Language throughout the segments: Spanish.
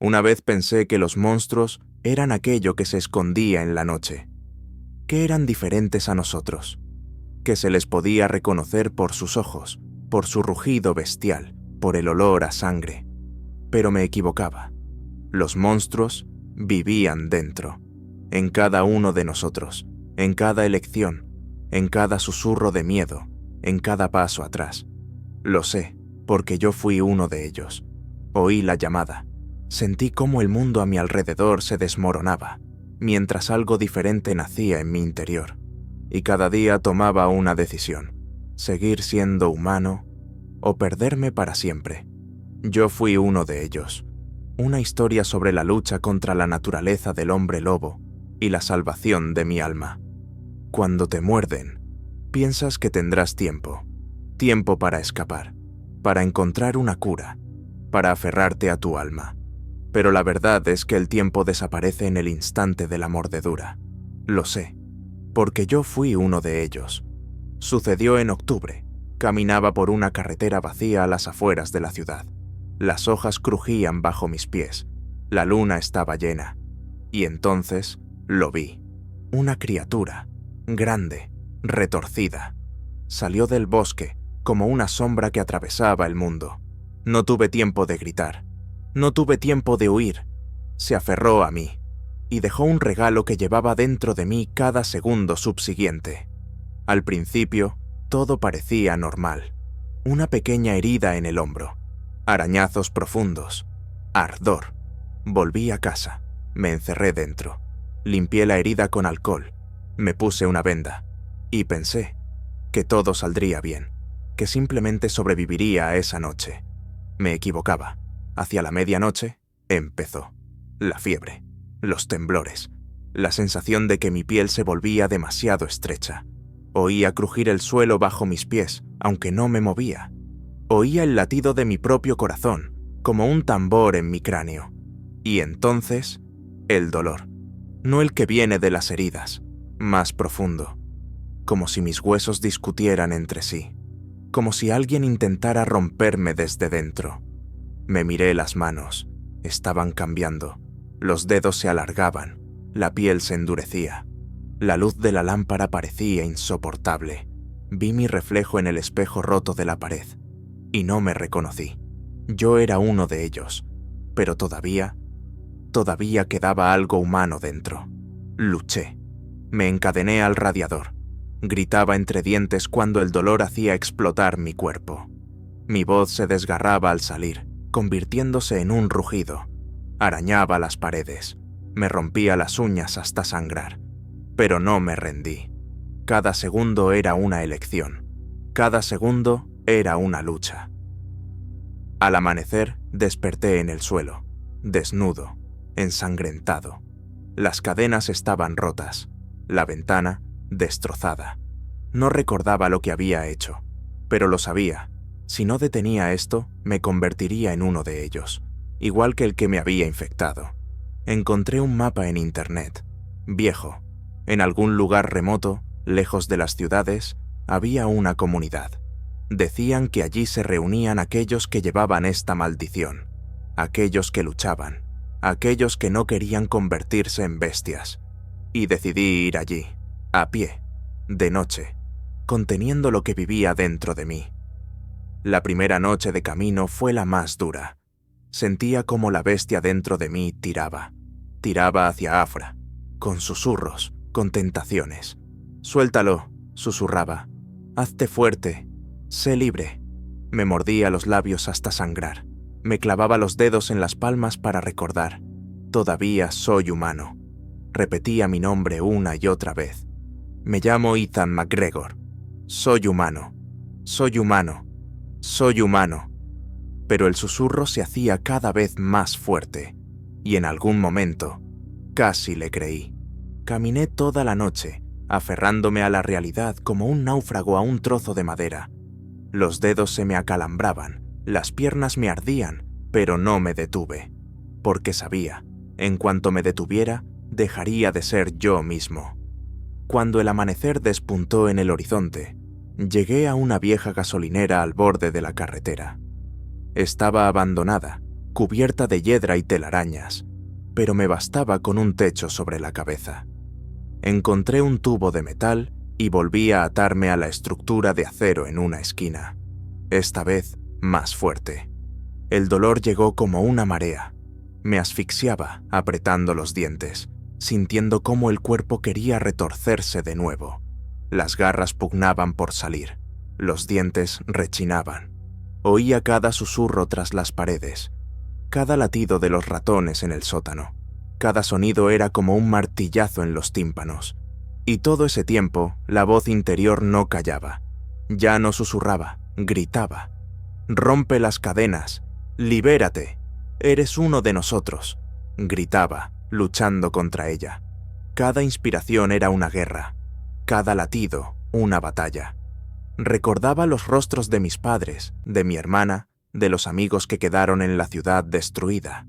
Una vez pensé que los monstruos eran aquello que se escondía en la noche, que eran diferentes a nosotros, que se les podía reconocer por sus ojos, por su rugido bestial, por el olor a sangre. Pero me equivocaba. Los monstruos vivían dentro, en cada uno de nosotros, en cada elección, en cada susurro de miedo, en cada paso atrás. Lo sé, porque yo fui uno de ellos. Oí la llamada. Sentí cómo el mundo a mi alrededor se desmoronaba, mientras algo diferente nacía en mi interior. Y cada día tomaba una decisión: seguir siendo humano o perderme para siempre. Yo fui uno de ellos. Una historia sobre la lucha contra la naturaleza del hombre lobo y la salvación de mi alma. Cuando te muerden, piensas que tendrás tiempo para escapar, para encontrar una cura, para aferrarte a tu alma. Pero la verdad es que el tiempo desaparece en el instante de la mordedura. Lo sé, porque yo fui uno de ellos. Sucedió en octubre. Caminaba por una carretera vacía a las afueras de la ciudad. Las hojas crujían bajo mis pies. La luna estaba llena. Y entonces lo vi. Una criatura, grande, retorcida. Salió del bosque como una sombra que atravesaba el mundo. No tuve tiempo de gritar. No tuve tiempo de huir. Se aferró a mí y dejó un regalo que llevaba dentro de mí cada segundo subsiguiente. Al principio, todo parecía normal. Una pequeña herida en el hombro, arañazos profundos, ardor. Volví a casa, me encerré dentro, limpié la herida con alcohol, me puse una venda y pensé que todo saldría bien, que simplemente sobreviviría a esa noche. Me equivocaba. Hacia la medianoche empezó la fiebre, los temblores, la sensación de que mi piel se volvía demasiado estrecha. Oía crujir el suelo bajo mis pies, aunque no me movía. Oía el latido de mi propio corazón, como un tambor en mi cráneo. Y entonces, el dolor. No el que viene de las heridas, más profundo. Como si mis huesos discutieran entre sí. Como si alguien intentara romperme desde dentro. Me miré las manos. Estaban cambiando. Los dedos se alargaban. La piel se endurecía. La luz de la lámpara parecía insoportable. Vi mi reflejo en el espejo roto de la pared. Y no me reconocí. Yo era uno de ellos. Pero todavía quedaba algo humano dentro. Luché. Me encadené al radiador. Gritaba entre dientes cuando el dolor hacía explotar mi cuerpo. Mi voz se desgarraba al salir, convirtiéndose en un rugido. Arañaba las paredes. Me rompía las uñas hasta sangrar. Pero no me rendí. Cada segundo era una elección. Cada segundo era una lucha. Al amanecer, desperté en el suelo, desnudo, ensangrentado. Las cadenas estaban rotas, la ventana destrozada. No recordaba lo que había hecho, pero lo sabía. Si no detenía esto, me convertiría en uno de ellos, igual que el que me había infectado. Encontré un mapa en internet, viejo. En algún lugar remoto, lejos de las ciudades, había una comunidad. Decían que allí se reunían aquellos que llevaban esta maldición, aquellos que luchaban, aquellos que no querían convertirse en bestias. Y decidí ir allí, a pie, de noche, conteniendo lo que vivía dentro de mí. La primera noche de camino fue la más dura. Sentía como la bestia dentro de mí tiraba hacia Afra, con susurros, con tentaciones. «Suéltalo», susurraba. «Hazte fuerte. Sé libre». Me mordía los labios hasta sangrar. Me clavaba los dedos en las palmas para recordar. «Todavía soy humano». Repetía mi nombre una y otra vez. «Me llamo Ethan McGregor. Soy humano. Soy humano. Soy humano». Pero el susurro se hacía cada vez más fuerte. Y en algún momento, casi le creí. Caminé toda la noche, aferrándome a la realidad como un náufrago a un trozo de madera. Los dedos se me acalambraban, las piernas me ardían, pero no me detuve, porque sabía, en cuanto me detuviera, dejaría de ser yo mismo. Cuando el amanecer despuntó en el horizonte, llegué a una vieja gasolinera al borde de la carretera. Estaba abandonada, cubierta de hiedra y telarañas, pero me bastaba con un techo sobre la cabeza. Encontré un tubo de metal y volví a atarme a la estructura de acero en una esquina, esta vez más fuerte. El dolor llegó como una marea. Me asfixiaba, apretando los dientes, sintiendo cómo el cuerpo quería retorcerse de nuevo. Las garras pugnaban por salir, los dientes rechinaban. Oía cada susurro tras las paredes, cada latido de los ratones en el sótano. Cada sonido era como un martillazo en los tímpanos. Y todo ese tiempo, la voz interior no callaba. Ya no susurraba, gritaba. «Rompe las cadenas, libérate, eres uno de nosotros», gritaba, luchando contra ella. Cada inspiración era una guerra, cada latido una batalla. Recordaba los rostros de mis padres, de mi hermana, de los amigos que quedaron en la ciudad destruida.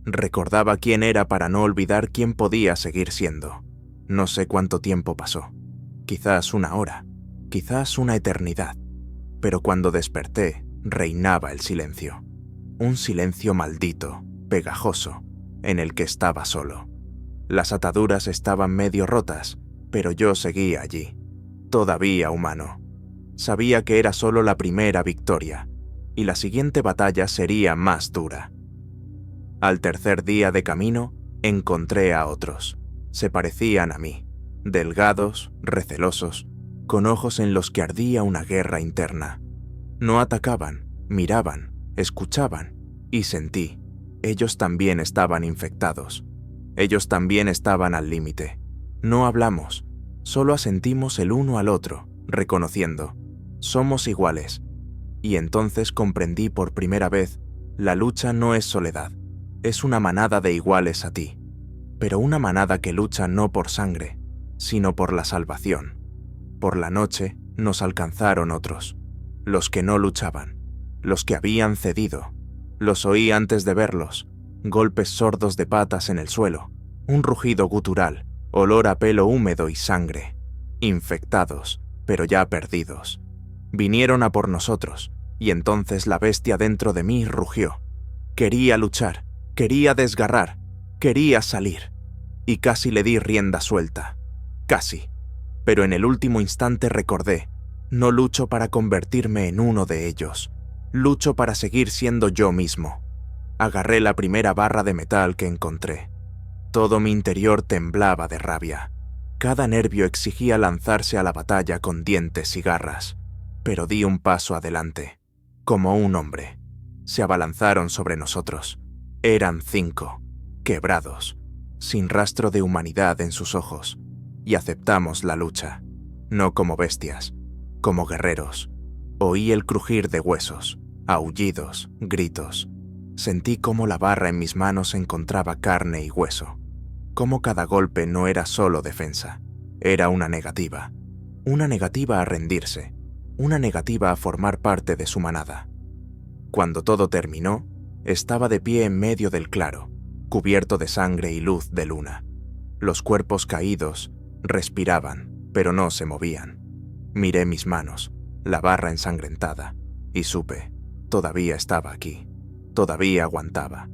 Recordaba quién era para no olvidar quién podía seguir siendo. No sé cuánto tiempo pasó, quizás una hora, quizás una eternidad, pero cuando desperté, reinaba el silencio. Un silencio maldito, pegajoso, en el que estaba solo. Las ataduras estaban medio rotas, pero yo seguía allí, todavía humano. Sabía que era solo la primera victoria, y la siguiente batalla sería más dura. Al tercer día de camino, encontré a otros. Se parecían a mí, delgados, recelosos, con ojos en los que ardía una guerra interna. No atacaban, miraban, escuchaban, y sentí. Ellos también estaban infectados. Ellos también estaban al límite. No hablamos, solo asentimos el uno al otro, reconociendo. Somos iguales. Y entonces comprendí por primera vez, la lucha no es soledad, es una manada de iguales a ti. Pero una manada que lucha no por sangre, sino por la salvación. Por la noche nos alcanzaron otros, los que no luchaban, los que habían cedido. Los oí antes de verlos, golpes sordos de patas en el suelo, un rugido gutural, olor a pelo húmedo y sangre. Infectados, pero ya perdidos. Vinieron a por nosotros, y entonces la bestia dentro de mí rugió. Quería luchar, quería desgarrar, quería salir. Y casi le di rienda suelta. Casi. Pero en el último instante recordé, no lucho para convertirme en uno de ellos. Lucho para seguir siendo yo mismo. Agarré la primera barra de metal que encontré. Todo mi interior temblaba de rabia. Cada nervio exigía lanzarse a la batalla con dientes y garras. Pero di un paso adelante, como un hombre. Se abalanzaron sobre nosotros. Eran 5, quebrados, sin rastro de humanidad en sus ojos, y aceptamos la lucha, no como bestias, como guerreros. Oí el crujir de huesos, aullidos, gritos. Sentí cómo la barra en mis manos encontraba carne y hueso, cómo cada golpe no era solo defensa, era una negativa a rendirse, una negativa a formar parte de su manada. Cuando todo terminó, estaba de pie en medio del claro, cubierto de sangre y luz de luna. Los cuerpos caídos respiraban, pero no se movían. Miré mis manos, la barra ensangrentada, y supe, todavía estaba aquí, todavía aguantaba.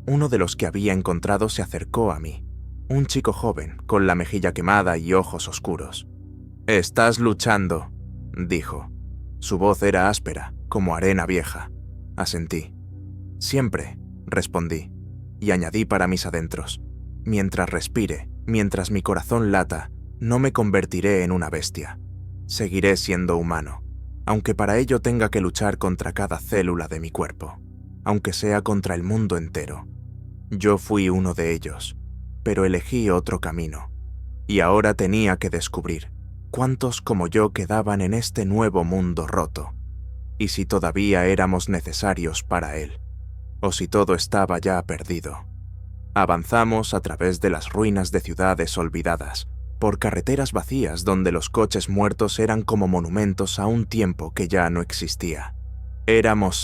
Uno de los que había encontrado se acercó a mí, un chico joven, con la mejilla quemada y ojos oscuros. «Estás luchando», dijo. Su voz era áspera, como arena vieja. Asentí. «Siempre», respondí, y añadí para mis adentros. «Mientras respire, mientras mi corazón lata, no me convertiré en una bestia. Seguiré siendo humano, aunque para ello tenga que luchar contra cada célula de mi cuerpo, aunque sea contra el mundo entero. Yo fui uno de ellos, pero elegí otro camino, y ahora tenía que descubrir cuántos como yo quedaban en este nuevo mundo roto, y si todavía éramos necesarios para él, o si todo estaba ya perdido. Avanzamos a través de las ruinas de ciudades olvidadas, por carreteras vacías donde los coches muertos eran como monumentos a un tiempo que ya no existía. Éramos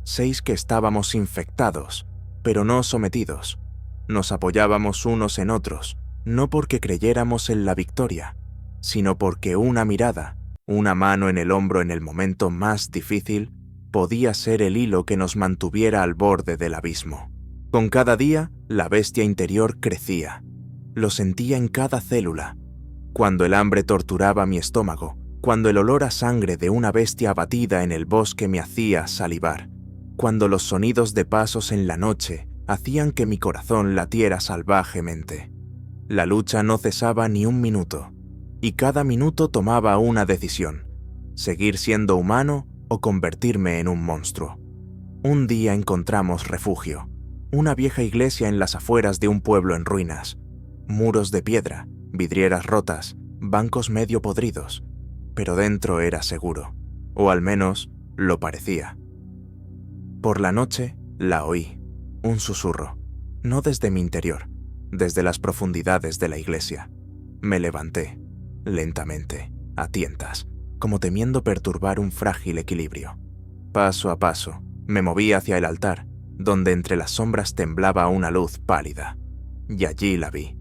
6 que estábamos infectados, pero no sometidos. Nos apoyábamos unos en otros, no porque creyéramos en la victoria, sino porque una mirada, una mano en el hombro en el momento más difícil, podía ser el hilo que nos mantuviera al borde del abismo. Con cada día, la bestia interior crecía. Lo sentía en cada célula. Cuando el hambre torturaba mi estómago, cuando el olor a sangre de una bestia abatida en el bosque me hacía salivar, cuando los sonidos de pasos en la noche hacían que mi corazón latiera salvajemente. La lucha no cesaba ni un minuto, y cada minuto tomaba una decisión: seguir siendo humano o convertirme en un monstruo. Un día encontramos refugio, una vieja iglesia en las afueras de un pueblo en ruinas, muros de piedra, vidrieras rotas, bancos medio podridos, pero dentro era seguro, o al menos lo parecía. Por la noche la oí, un susurro, no desde mi interior, desde las profundidades de la iglesia. Me levanté, lentamente, a tientas, como temiendo perturbar un frágil equilibrio. Paso a paso, me moví hacia el altar, donde entre las sombras temblaba una luz pálida. Y allí la vi,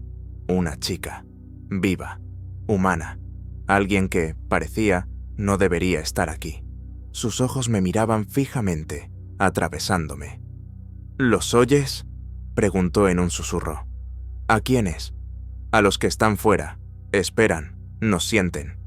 una chica, viva, humana, alguien que, parecía, no debería estar aquí. Sus ojos me miraban fijamente, atravesándome. ¿Los oyes?, preguntó en un susurro. ¿A quiénes? A los que están fuera, esperan, nos sienten.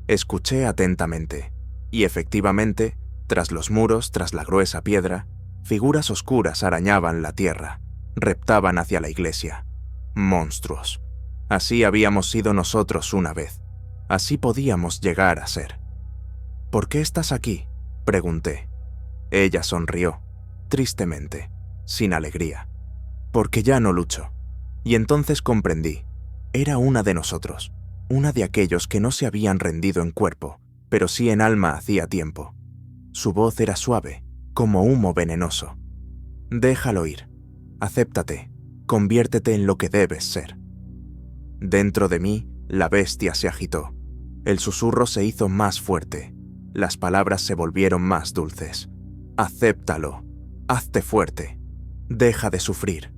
Escuché atentamente, y efectivamente, tras los muros, tras la gruesa piedra, figuras oscuras arañaban la tierra, reptaban hacia la iglesia. Monstruos. Así habíamos sido nosotros una vez. Así podíamos llegar a ser. ¿Por qué estás aquí?, pregunté. Ella sonrió, tristemente, sin alegría. Porque ya no lucho. Y entonces comprendí. Era una de nosotros, una de aquellos que no se habían rendido en cuerpo, pero sí en alma hacía tiempo. Su voz era suave, como humo venenoso. Déjalo ir. Acéptate. Conviértete en lo que debes ser. Dentro de mí, la bestia se agitó. El susurro se hizo más fuerte. Las palabras se volvieron más dulces. Acéptalo. Hazte fuerte. Deja de sufrir.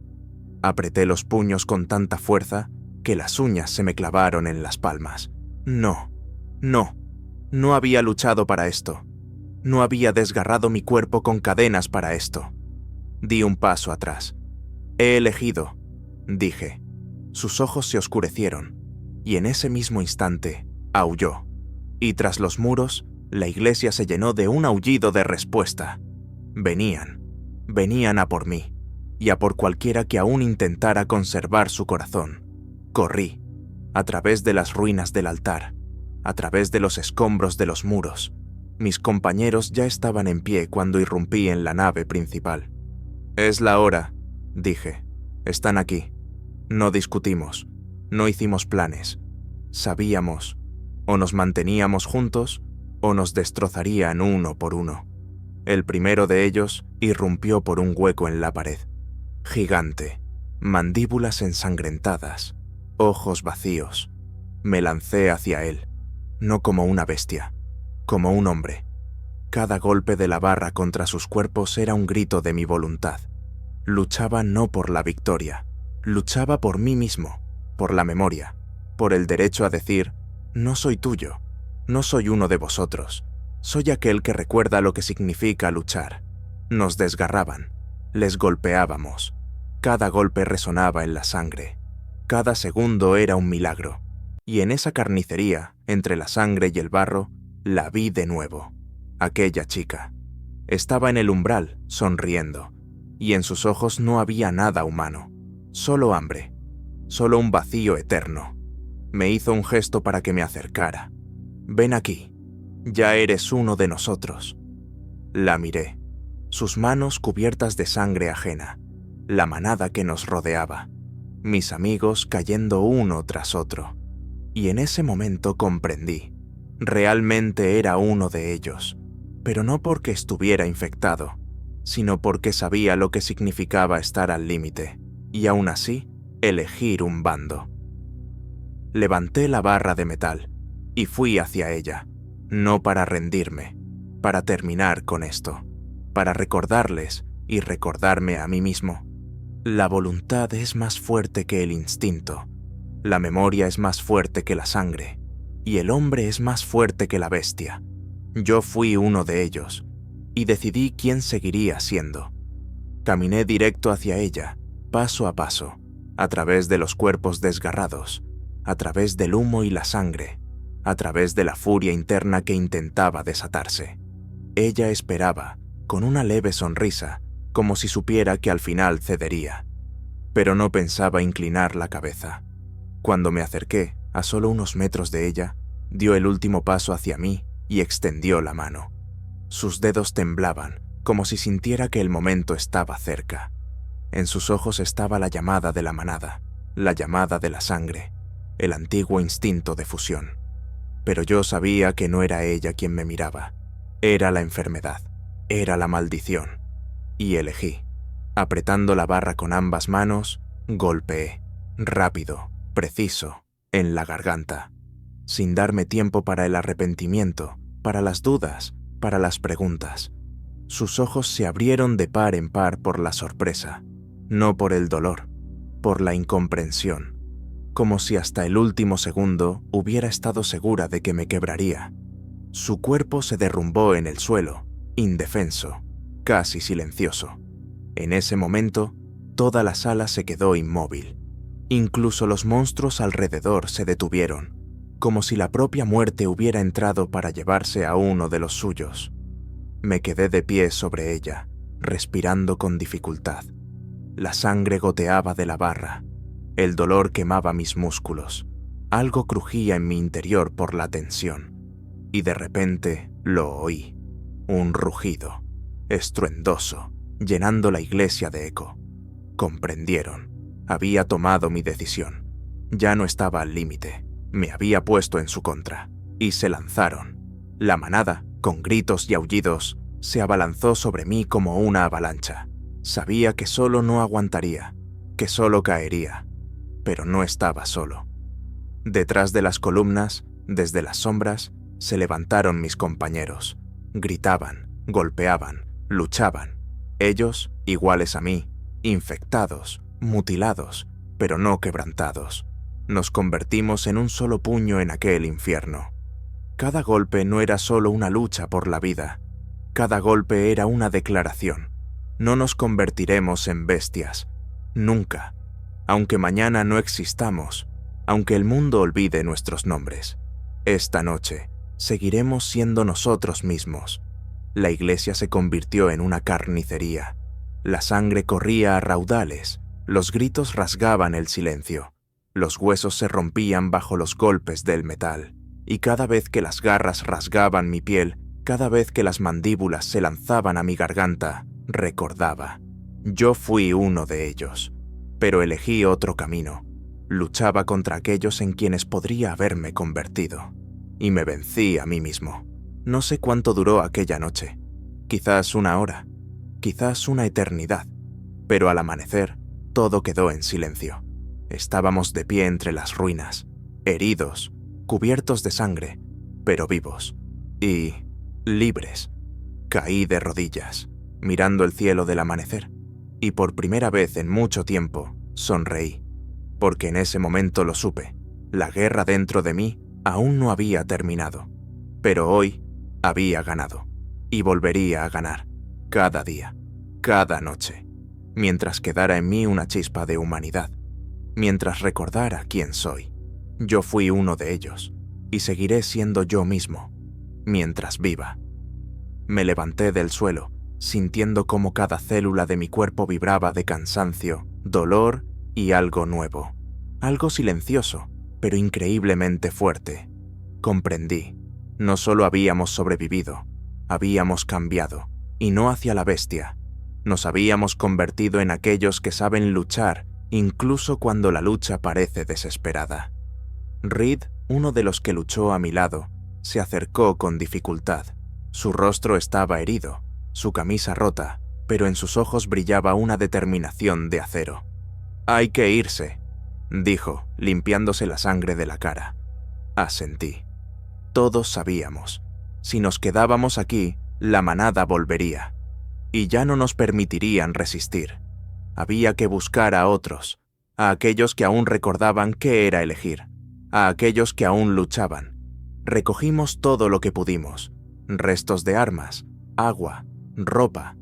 Apreté los puños con tanta fuerza que las uñas se me clavaron en las palmas. No, no, no había luchado para esto. No había desgarrado mi cuerpo con cadenas para esto. Di un paso atrás. He elegido, dije. Sus ojos se oscurecieron, y en ese mismo instante aulló. Y tras los muros, la iglesia se llenó de un aullido de respuesta. Venían a por mí, y a por cualquiera que aún intentara conservar su corazón. Corrí, a través de las ruinas del altar, a través de los escombros de los muros. Mis compañeros ya estaban en pie cuando irrumpí en la nave principal. Es la hora, dije. Están aquí. No discutimos, no hicimos planes. Sabíamos, o nos manteníamos juntos, o nos destrozarían uno por uno. El primero de ellos irrumpió por un hueco en la pared. Gigante, mandíbulas ensangrentadas, ojos vacíos. Me lancé hacia él, no como una bestia, como un hombre. Cada golpe de la barra contra sus cuerpos era un grito de mi voluntad. Luchaba no por la victoria, luchaba por mí mismo, por la memoria, por el derecho a decir, no soy tuyo, no soy uno de vosotros, soy aquel que recuerda lo que significa luchar. Nos desgarraban, les golpeábamos. Cada golpe resonaba en la sangre. Cada segundo era un milagro. Y en esa carnicería, entre la sangre y el barro, la vi de nuevo. Aquella chica. Estaba en el umbral, sonriendo, y en sus ojos no había nada humano, solo hambre, solo un vacío eterno. Me hizo un gesto para que me acercara. Ven aquí, ya eres uno de nosotros. La miré, sus manos cubiertas de sangre ajena, la manada que nos rodeaba, mis amigos cayendo uno tras otro. Y en ese momento comprendí, realmente era uno de ellos, pero no porque estuviera infectado, sino porque sabía lo que significaba estar al límite, y aún así, elegir un bando. Levanté la barra de metal, y fui hacia ella, no para rendirme, para terminar con esto, para recordarles y recordarme a mí mismo. La voluntad es más fuerte que el instinto, la memoria es más fuerte que la sangre, y el hombre es más fuerte que la bestia. Yo fui uno de ellos, y decidí quién seguiría siendo. Caminé directo hacia ella, paso a paso, a través de los cuerpos desgarrados, a través del humo y la sangre, a través de la furia interna que intentaba desatarse. Ella esperaba, con una leve sonrisa, como si supiera que al final cedería, pero no pensaba inclinar la cabeza. Cuando me acerqué, a solo unos metros de ella, dio el último paso hacia mí y extendió la mano. Sus dedos temblaban, como si sintiera que el momento estaba cerca. En sus ojos estaba la llamada de la manada, la llamada de la sangre, el antiguo instinto de fusión. Pero yo sabía que no era ella quien me miraba. Era la enfermedad, era la maldición. Y elegí. Apretando la barra con ambas manos, golpeé, rápido, preciso, en la garganta, sin darme tiempo para el arrepentimiento, para las dudas, para las preguntas. Sus ojos se abrieron de par en par por la sorpresa, no por el dolor, por la incomprensión, como si hasta el último segundo hubiera estado segura de que me quebraría. Su cuerpo se derrumbó en el suelo, indefenso, casi silencioso. En ese momento, toda la sala se quedó inmóvil. Incluso los monstruos alrededor se detuvieron, como si la propia muerte hubiera entrado para llevarse a uno de los suyos. Me quedé de pie sobre ella, respirando con dificultad. La sangre goteaba de la barra. El dolor quemaba mis músculos. Algo crujía en mi interior por la tensión. Y de repente lo oí. Un rugido, estruendoso, llenando la iglesia de eco. Comprendieron. Había tomado mi decisión. Ya no estaba al límite. Me había puesto en su contra. Y se lanzaron. La manada, con gritos y aullidos, se abalanzó sobre mí como una avalancha. Sabía que solo no aguantaría, que solo caería, pero no estaba solo. Detrás de las columnas, desde las sombras, se levantaron mis compañeros. Gritaban, golpeaban, luchaban. Ellos, iguales a mí, infectados, mutilados, pero no quebrantados. Nos convertimos en un solo puño en aquel infierno. Cada golpe no era solo una lucha por la vida. Cada golpe era una declaración. No nos convertiremos en bestias. Nunca. Aunque mañana no existamos, aunque el mundo olvide nuestros nombres. Esta noche, seguiremos siendo nosotros mismos. La iglesia se convirtió en una carnicería. La sangre corría a raudales. Los gritos rasgaban el silencio. Los huesos se rompían bajo los golpes del metal. Y cada vez que las garras rasgaban mi piel, cada vez que las mandíbulas se lanzaban a mi garganta, recordaba. Yo fui uno de ellos, pero elegí otro camino. Luchaba contra aquellos en quienes podría haberme convertido. Y me vencí a mí mismo. No sé cuánto duró aquella noche. Quizás una hora, quizás una eternidad. Pero al amanecer, todo quedó en silencio. Estábamos de pie entre las ruinas, heridos, cubiertos de sangre, pero vivos y libres. Caí de rodillas, mirando el cielo del amanecer, y por primera vez en mucho tiempo sonreí, porque en ese momento lo supe. La guerra dentro de mí aún no había terminado, pero hoy había ganado, y volvería a ganar, cada día, cada noche, mientras quedara en mí una chispa de humanidad, mientras recordara quién soy. Yo fui uno de ellos, y seguiré siendo yo mismo, mientras viva. Me levanté del suelo, sintiendo cómo cada célula de mi cuerpo vibraba de cansancio, dolor y algo nuevo. Algo silencioso, pero increíblemente fuerte. Comprendí. No solo habíamos sobrevivido, habíamos cambiado, y no hacia la bestia. Nos habíamos convertido en aquellos que saben luchar, incluso cuando la lucha parece desesperada. Reed, uno de los que luchó a mi lado, se acercó con dificultad. Su rostro estaba herido, su camisa rota, pero en sus ojos brillaba una determinación de acero. «Hay que irse», dijo, limpiándose la sangre de la cara. Asentí. Todos sabíamos. Si nos quedábamos aquí, la manada volvería. Y ya no nos permitirían resistir. Había que buscar a otros, a aquellos que aún recordaban qué era elegir, a aquellos que aún luchaban. Recogimos todo lo que pudimos, restos de armas, agua, ropa,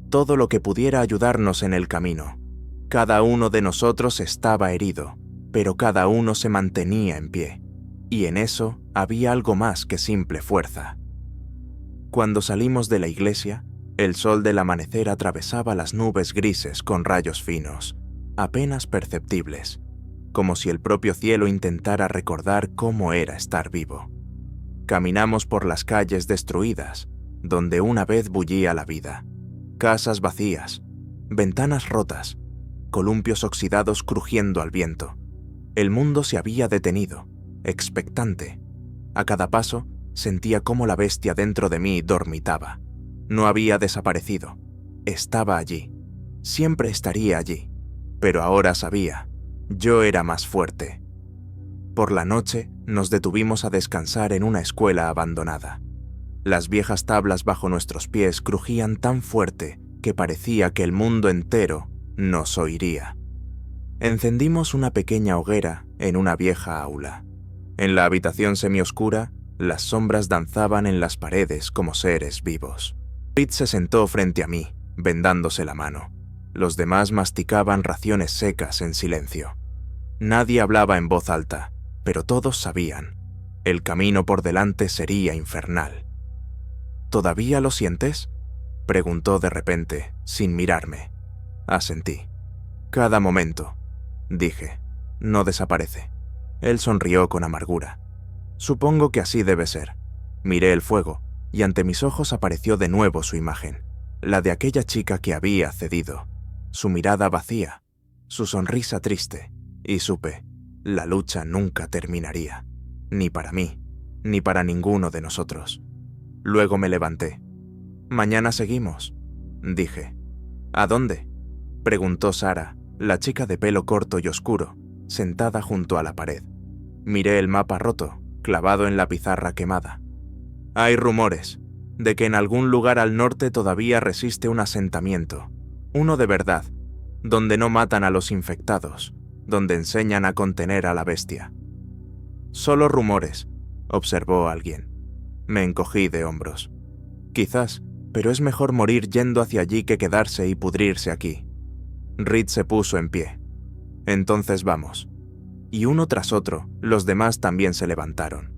todo lo que pudiera ayudarnos en el camino. Cada uno de nosotros estaba herido, pero cada uno se mantenía en pie, y en eso había algo más que simple fuerza. Cuando salimos de la iglesia, el sol del amanecer atravesaba las nubes grises con rayos finos, apenas perceptibles, como si el propio cielo intentara recordar cómo era estar vivo. Caminamos por las calles destruidas, donde una vez bullía la vida. Casas vacías, ventanas rotas, columpios oxidados crujiendo al viento. El mundo se había detenido, expectante. A cada paso sentía cómo la bestia dentro de mí dormitaba. No había desaparecido. Estaba allí. Siempre estaría allí. Pero ahora sabía. Yo era más fuerte. Por la noche nos detuvimos a descansar en una escuela abandonada. Las viejas tablas bajo nuestros pies crujían tan fuerte que parecía que el mundo entero nos oiría. Encendimos una pequeña hoguera en una vieja aula. En la habitación semioscura, las sombras danzaban en las paredes como seres vivos. Reed se sentó frente a mí, vendándose la mano. Los demás masticaban raciones secas en silencio. Nadie hablaba en voz alta, pero todos sabían. El camino por delante sería infernal. ¿Todavía lo sientes?, preguntó de repente, sin mirarme. Asentí. Cada momento, dije, no desaparece. Él sonrió con amargura. Supongo que así debe ser. Miré el fuego, y ante mis ojos apareció de nuevo su imagen, la de aquella chica que había cedido, su mirada vacía, su sonrisa triste, y supe, la lucha nunca terminaría, ni para mí, ni para ninguno de nosotros. Luego me levanté. «Mañana seguimos», dije. «¿A dónde?», preguntó Sara, la chica de pelo corto y oscuro, sentada junto a la pared. Miré el mapa roto, clavado en la pizarra quemada. «Hay rumores de que en algún lugar al norte todavía resiste un asentamiento, uno de verdad, donde no matan a los infectados, donde enseñan a contener a la bestia». «Solo rumores», observó alguien. Me encogí de hombros. «Quizás, pero es mejor morir yendo hacia allí que quedarse y pudrirse aquí». Reed se puso en pie. «Entonces vamos». Y uno tras otro, los demás también se levantaron.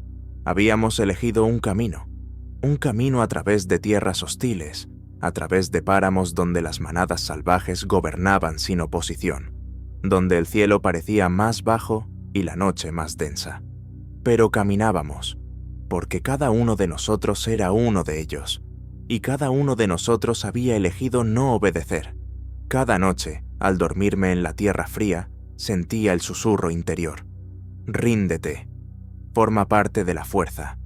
Habíamos elegido un camino a través de tierras hostiles, a través de páramos donde las manadas salvajes gobernaban sin oposición, donde el cielo parecía más bajo y la noche más densa. Pero caminábamos, porque cada uno de nosotros era uno de ellos, y cada uno de nosotros había elegido no obedecer. Cada noche, al dormirme en la tierra fría, sentía el susurro interior. «Ríndete, forma parte de la fuerza»,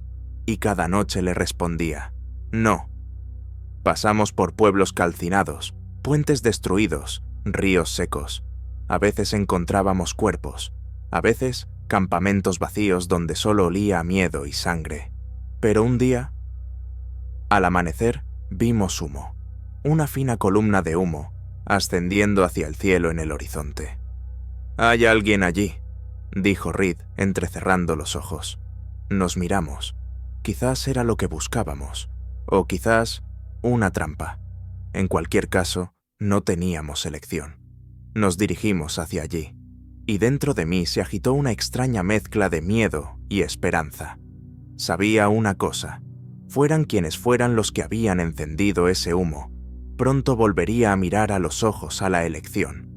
y cada noche le respondía, «No». Pasamos por pueblos calcinados, puentes destruidos, ríos secos. A veces encontrábamos cuerpos, a veces campamentos vacíos donde solo olía a miedo y sangre. Pero un día, al amanecer, vimos humo, una fina columna de humo, ascendiendo hacia el cielo en el horizonte. «Hay alguien allí», dijo Reed, entrecerrando los ojos. Nos miramos. Quizás era lo que buscábamos, o quizás una trampa. En cualquier caso, no teníamos elección. Nos dirigimos hacia allí, y dentro de mí se agitó una extraña mezcla de miedo y esperanza. Sabía una cosa: fueran quienes fueran los que habían encendido ese humo, pronto volvería a mirar a los ojos a la elección,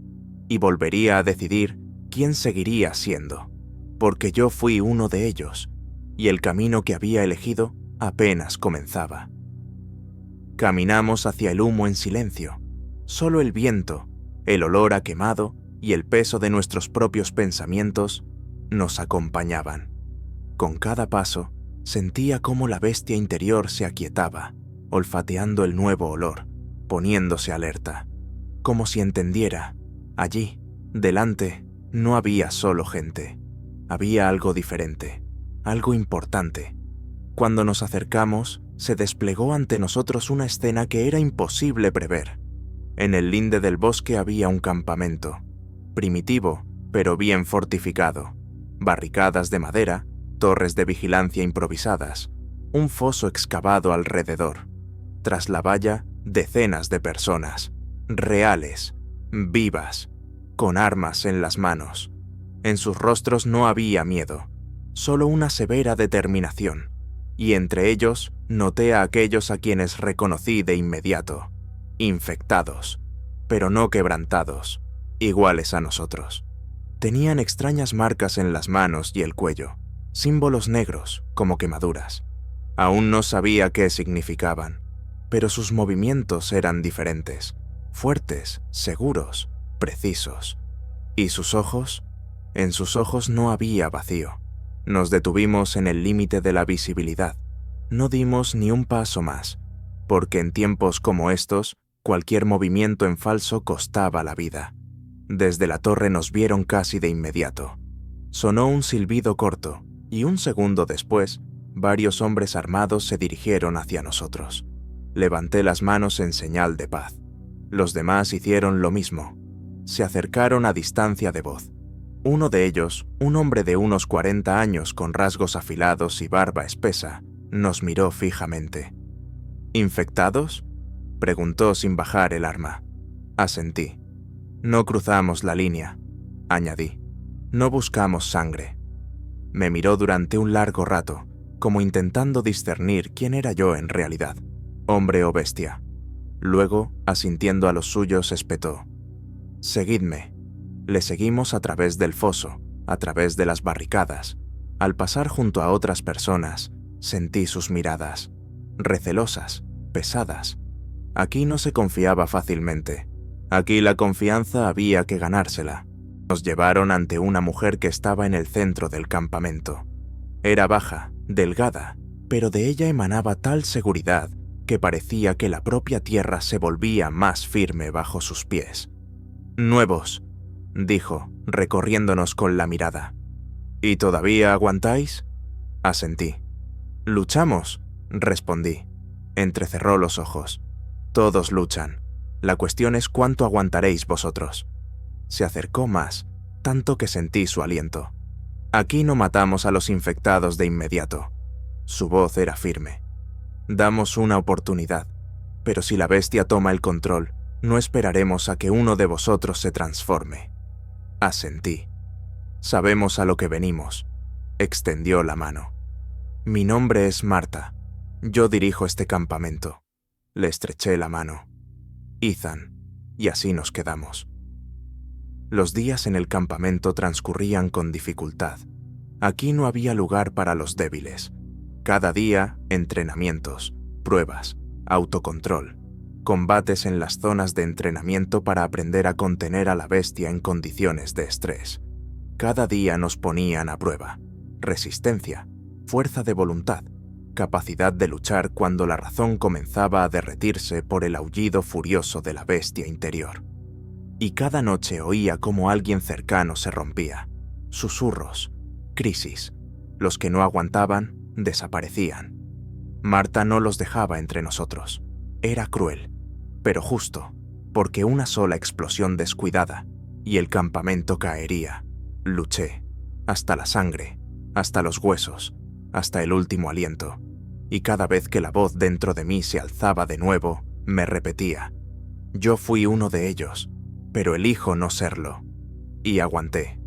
y volvería a decidir quién seguiría siendo, porque yo fui uno de ellos, y el camino que había elegido apenas comenzaba. Caminamos hacia el humo en silencio. Solo el viento, el olor a quemado y el peso de nuestros propios pensamientos nos acompañaban. Con cada paso, sentía cómo la bestia interior se aquietaba, olfateando el nuevo olor, poniéndose alerta, como si entendiera, allí, delante, no había solo gente, había algo diferente, algo importante. Cuando nos acercamos, se desplegó ante nosotros una escena que era imposible prever. En el linde del bosque había un campamento, primitivo, pero bien fortificado, barricadas de madera, torres de vigilancia improvisadas, un foso excavado alrededor. Tras la valla, Decenas de personas, reales, vivas, con armas en las manos. En sus rostros no había miedo, solo una severa determinación, y entre ellos noté a aquellos a quienes reconocí de inmediato, infectados, pero no quebrantados, iguales a nosotros. Tenían extrañas marcas en las manos y el cuello, símbolos negros como quemaduras. Aún no sabía qué significaban, pero sus movimientos eran diferentes, fuertes, seguros, precisos. ¿Y sus ojos? En sus ojos no había vacío. Nos detuvimos en el límite de la visibilidad. No dimos ni un paso más, porque en tiempos como estos, cualquier movimiento en falso costaba la vida. Desde la torre nos vieron casi de inmediato. Sonó un silbido corto, y un segundo después, varios hombres armados se dirigieron hacia nosotros. Levanté las manos en señal de paz. Los demás hicieron lo mismo. Se acercaron a distancia de voz. Uno de ellos, un hombre de unos 40 años con rasgos afilados y barba espesa, nos miró fijamente. ¿Infectados?, preguntó sin bajar el arma. Asentí. No cruzamos la línea, añadí. No buscamos sangre. Me miró durante un largo rato, como intentando discernir quién era yo en realidad, hombre o bestia. Luego, asintiendo a los suyos, espetó. Seguidme. Le seguimos a través del foso, a través de las barricadas. Al pasar junto a otras personas, sentí sus miradas, recelosas, pesadas. Aquí no se confiaba fácilmente. Aquí la confianza había que ganársela. Nos llevaron ante una mujer que estaba en el centro del campamento. Era baja, delgada, pero de ella emanaba tal seguridad que parecía que la propia tierra se volvía más firme bajo sus pies. «Nuevos», dijo, recorriéndonos con la mirada. «¿Y todavía aguantáis?», asentí. «Luchamos», respondí. Entrecerró los ojos. «Todos luchan. La cuestión es cuánto aguantaréis vosotros». Se acercó más, tanto que sentí su aliento. «Aquí no matamos a los infectados de inmediato». Su voz era firme. «Damos una oportunidad, pero si la bestia toma el control, no esperaremos a que uno de vosotros se transforme». Asentí. «Sabemos a lo que venimos». Extendió la mano. «Mi nombre es Marta. Yo dirijo este campamento». Le estreché la mano. «Ethan». Y así nos quedamos. Los días en el campamento transcurrían con dificultad. Aquí no había lugar para los débiles. Cada día, entrenamientos, pruebas, autocontrol, combates en las zonas de entrenamiento para aprender a contener a la bestia en condiciones de estrés. Cada día nos ponían a prueba. Resistencia, fuerza de voluntad, capacidad de luchar cuando la razón comenzaba a derretirse por el aullido furioso de la bestia interior. Y cada noche oía cómo alguien cercano se rompía. Susurros, crisis. Los que no aguantaban, desaparecían. Marta no los dejaba entre nosotros. Era cruel, pero justo, porque una sola explosión descuidada y el campamento caería. Luché, hasta la sangre, hasta los huesos, hasta el último aliento, y cada vez que la voz dentro de mí se alzaba de nuevo, me repetía: yo fui uno de ellos, pero elijo no serlo. Y aguanté.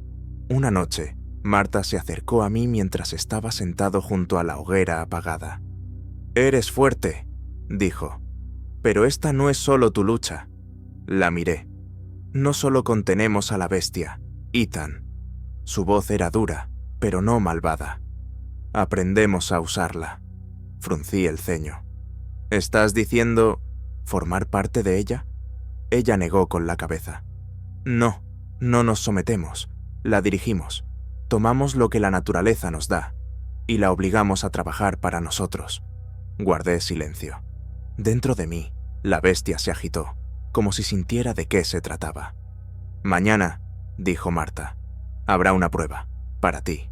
Una noche, Marta se acercó a mí mientras estaba sentado junto a la hoguera apagada. «Eres fuerte», dijo, «pero esta no es solo tu lucha». La miré. «No solo contenemos a la bestia, Ethan». Su voz era dura, pero no malvada. «Aprendemos a usarla». Fruncí el ceño. «¿Estás diciendo formar parte de ella?» Ella negó con la cabeza. «No, no nos sometemos, la dirigimos. Tomamos lo que la naturaleza nos da y la obligamos a trabajar para nosotros». Guardé silencio. Dentro de mí, la bestia se agitó, como si sintiera de qué se trataba. «Mañana», dijo Marta, «habrá una prueba, para ti».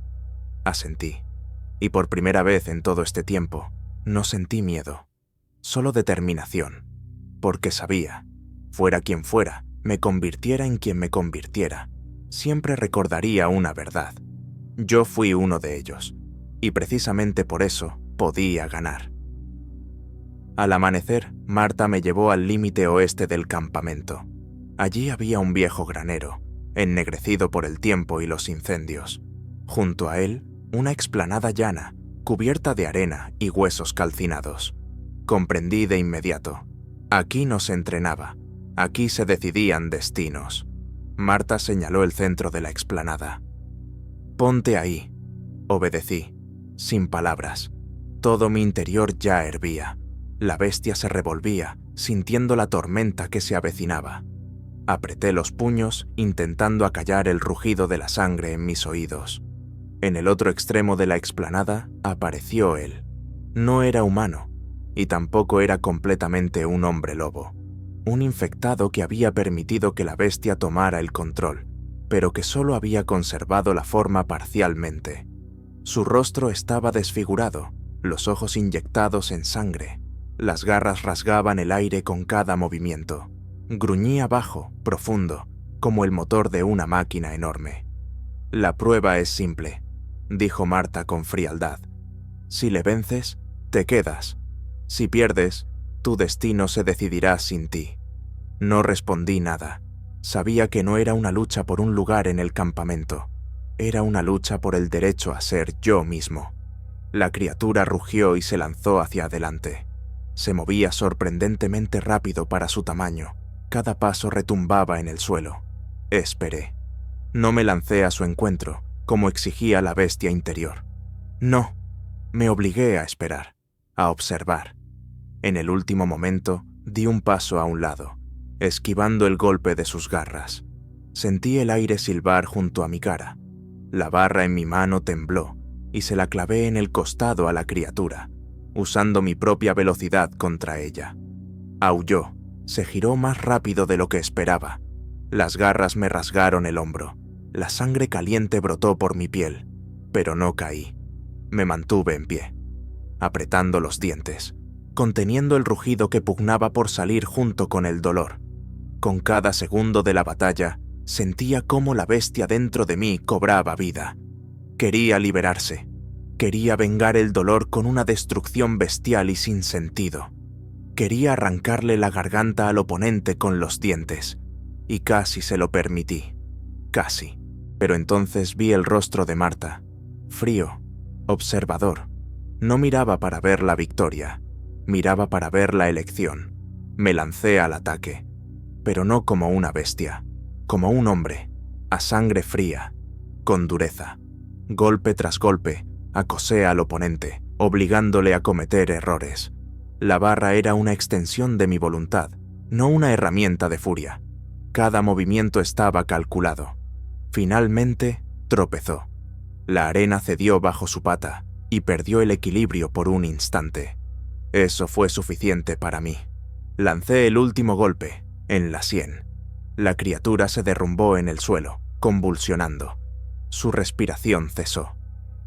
Asentí, y por primera vez en todo este tiempo, no sentí miedo, solo determinación, porque sabía, fuera quien fuera, me convirtiera en quien me convirtiera, siempre recordaría una verdad. Yo fui uno de ellos, y precisamente por eso podía ganar. Al amanecer, Marta me llevó al límite oeste del campamento. Allí había un viejo granero, ennegrecido por el tiempo y los incendios. Junto a él, una explanada llana, cubierta de arena y huesos calcinados. Comprendí de inmediato. Aquí no se entrenaba, aquí se decidían destinos. Marta señaló el centro de la explanada. «Ponte ahí», obedecí, sin palabras. Todo mi interior ya hervía. La bestia se revolvía, sintiendo la tormenta que se avecinaba. Apreté los puños, intentando acallar el rugido de la sangre en mis oídos. En el otro extremo de la explanada apareció él. No era humano, y tampoco era completamente un hombre lobo. Un infectado que había permitido que la bestia tomara el control, pero que solo había conservado la forma parcialmente. Su rostro estaba desfigurado, los ojos inyectados en sangre. Las garras rasgaban el aire con cada movimiento. Gruñía bajo, profundo, como el motor de una máquina enorme. «La prueba es simple», dijo Marta con frialdad. «Si le vences, te quedas. Si pierdes, tu destino se decidirá sin ti». No respondí nada. Sabía que no era una lucha por un lugar en el campamento. Era una lucha por el derecho a ser yo mismo. La criatura rugió y se lanzó hacia adelante. Se movía sorprendentemente rápido para su tamaño. Cada paso retumbaba en el suelo. Esperé. No me lancé a su encuentro, como exigía la bestia interior. No, me obligué a esperar, a observar. En el último momento, di un paso a un lado, esquivando el golpe de sus garras. Sentí el aire silbar junto a mi cara. La barra en mi mano tembló y se la clavé en el costado a la criatura, usando mi propia velocidad contra ella. Aulló, se giró más rápido de lo que esperaba. Las garras me rasgaron el hombro. La sangre caliente brotó por mi piel, pero no caí. Me mantuve en pie, apretando los dientes, conteniendo el rugido que pugnaba por salir junto con el dolor. Con cada segundo de la batalla, sentía cómo la bestia dentro de mí cobraba vida. Quería liberarse. Quería vengar el dolor con una destrucción bestial y sin sentido. Quería arrancarle la garganta al oponente con los dientes, y casi se lo permití. Casi. Pero entonces vi el rostro de Marta, frío, observador. No miraba para ver la victoria, miraba para ver la elección. Me lancé al ataque, pero no como una bestia, como un hombre, a sangre fría, con dureza. Golpe tras golpe, acosé al oponente, obligándole a cometer errores. La barra era una extensión de mi voluntad, no una herramienta de furia. Cada movimiento estaba calculado. Finalmente, tropezó. La arena cedió bajo su pata y perdió el equilibrio por un instante. Eso fue suficiente para mí. Lancé el último golpe, en la sien. La criatura se derrumbó en el suelo, convulsionando. Su respiración cesó.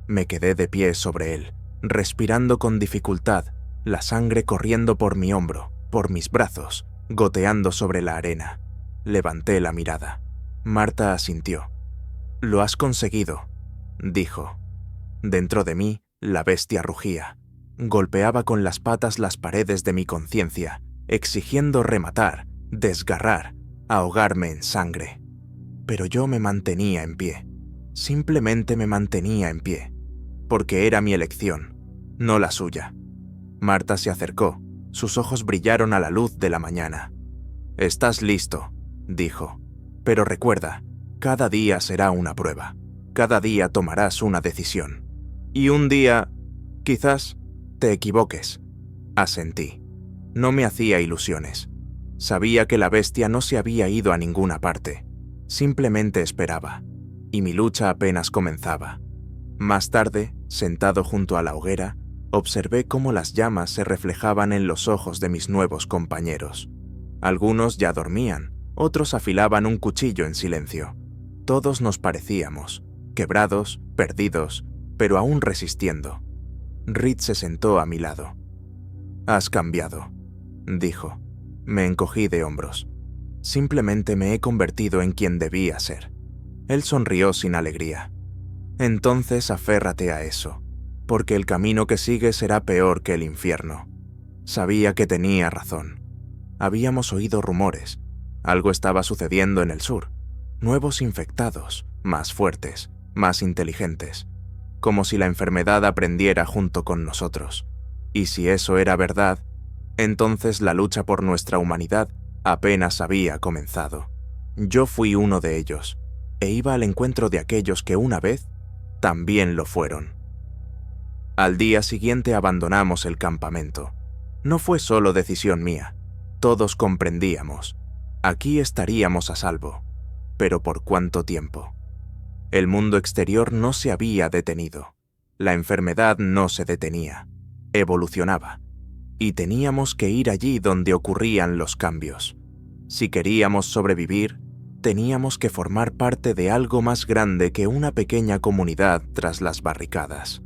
Me quedé de pie sobre él, respirando con dificultad, la sangre corriendo por mi hombro, por mis brazos, goteando sobre la arena. Levanté la mirada. Marta asintió. «Lo has conseguido», dijo. Dentro de mí, la bestia rugía. Golpeaba con las patas las paredes de mi conciencia, exigiendo rematar, desgarrar, ahogarme en sangre. Pero yo me mantenía en pie. Simplemente me mantenía en pie, porque era mi elección, no la suya. Marta se acercó, sus ojos brillaron a la luz de la mañana. «Estás listo», dijo, «pero recuerda, cada día será una prueba. Cada día tomarás una decisión. Y un día, quizás, te equivoques». Asentí. No me hacía ilusiones. Sabía que la bestia no se había ido a ninguna parte. Simplemente esperaba. Y mi lucha apenas comenzaba. Más tarde, sentado junto a la hoguera, observé cómo las llamas se reflejaban en los ojos de mis nuevos compañeros. Algunos ya dormían, otros afilaban un cuchillo en silencio. Todos nos parecíamos, quebrados, perdidos, pero aún resistiendo. Reed se sentó a mi lado. «Has cambiado», dijo. Me encogí de hombros. Simplemente me he convertido en quien debía ser. Él sonrió sin alegría. «Entonces aférrate a eso, porque el camino que sigue será peor que el infierno». Sabía que tenía razón. Habíamos oído rumores. Algo estaba sucediendo en el sur. Nuevos infectados, más fuertes, más inteligentes. Como si la enfermedad aprendiera junto con nosotros. Y si eso era verdad, entonces la lucha por nuestra humanidad apenas había comenzado. Yo fui uno de ellos, e iba al encuentro de aquellos que una vez también lo fueron. Al día siguiente abandonamos el campamento. No fue solo decisión mía. Todos comprendíamos. Aquí estaríamos a salvo. Pero ¿por cuánto tiempo? El mundo exterior no se había detenido. La enfermedad no se detenía. Evolucionaba. Y teníamos que ir allí donde ocurrían los cambios. Si queríamos sobrevivir, teníamos que formar parte de algo más grande que una pequeña comunidad tras las barricadas.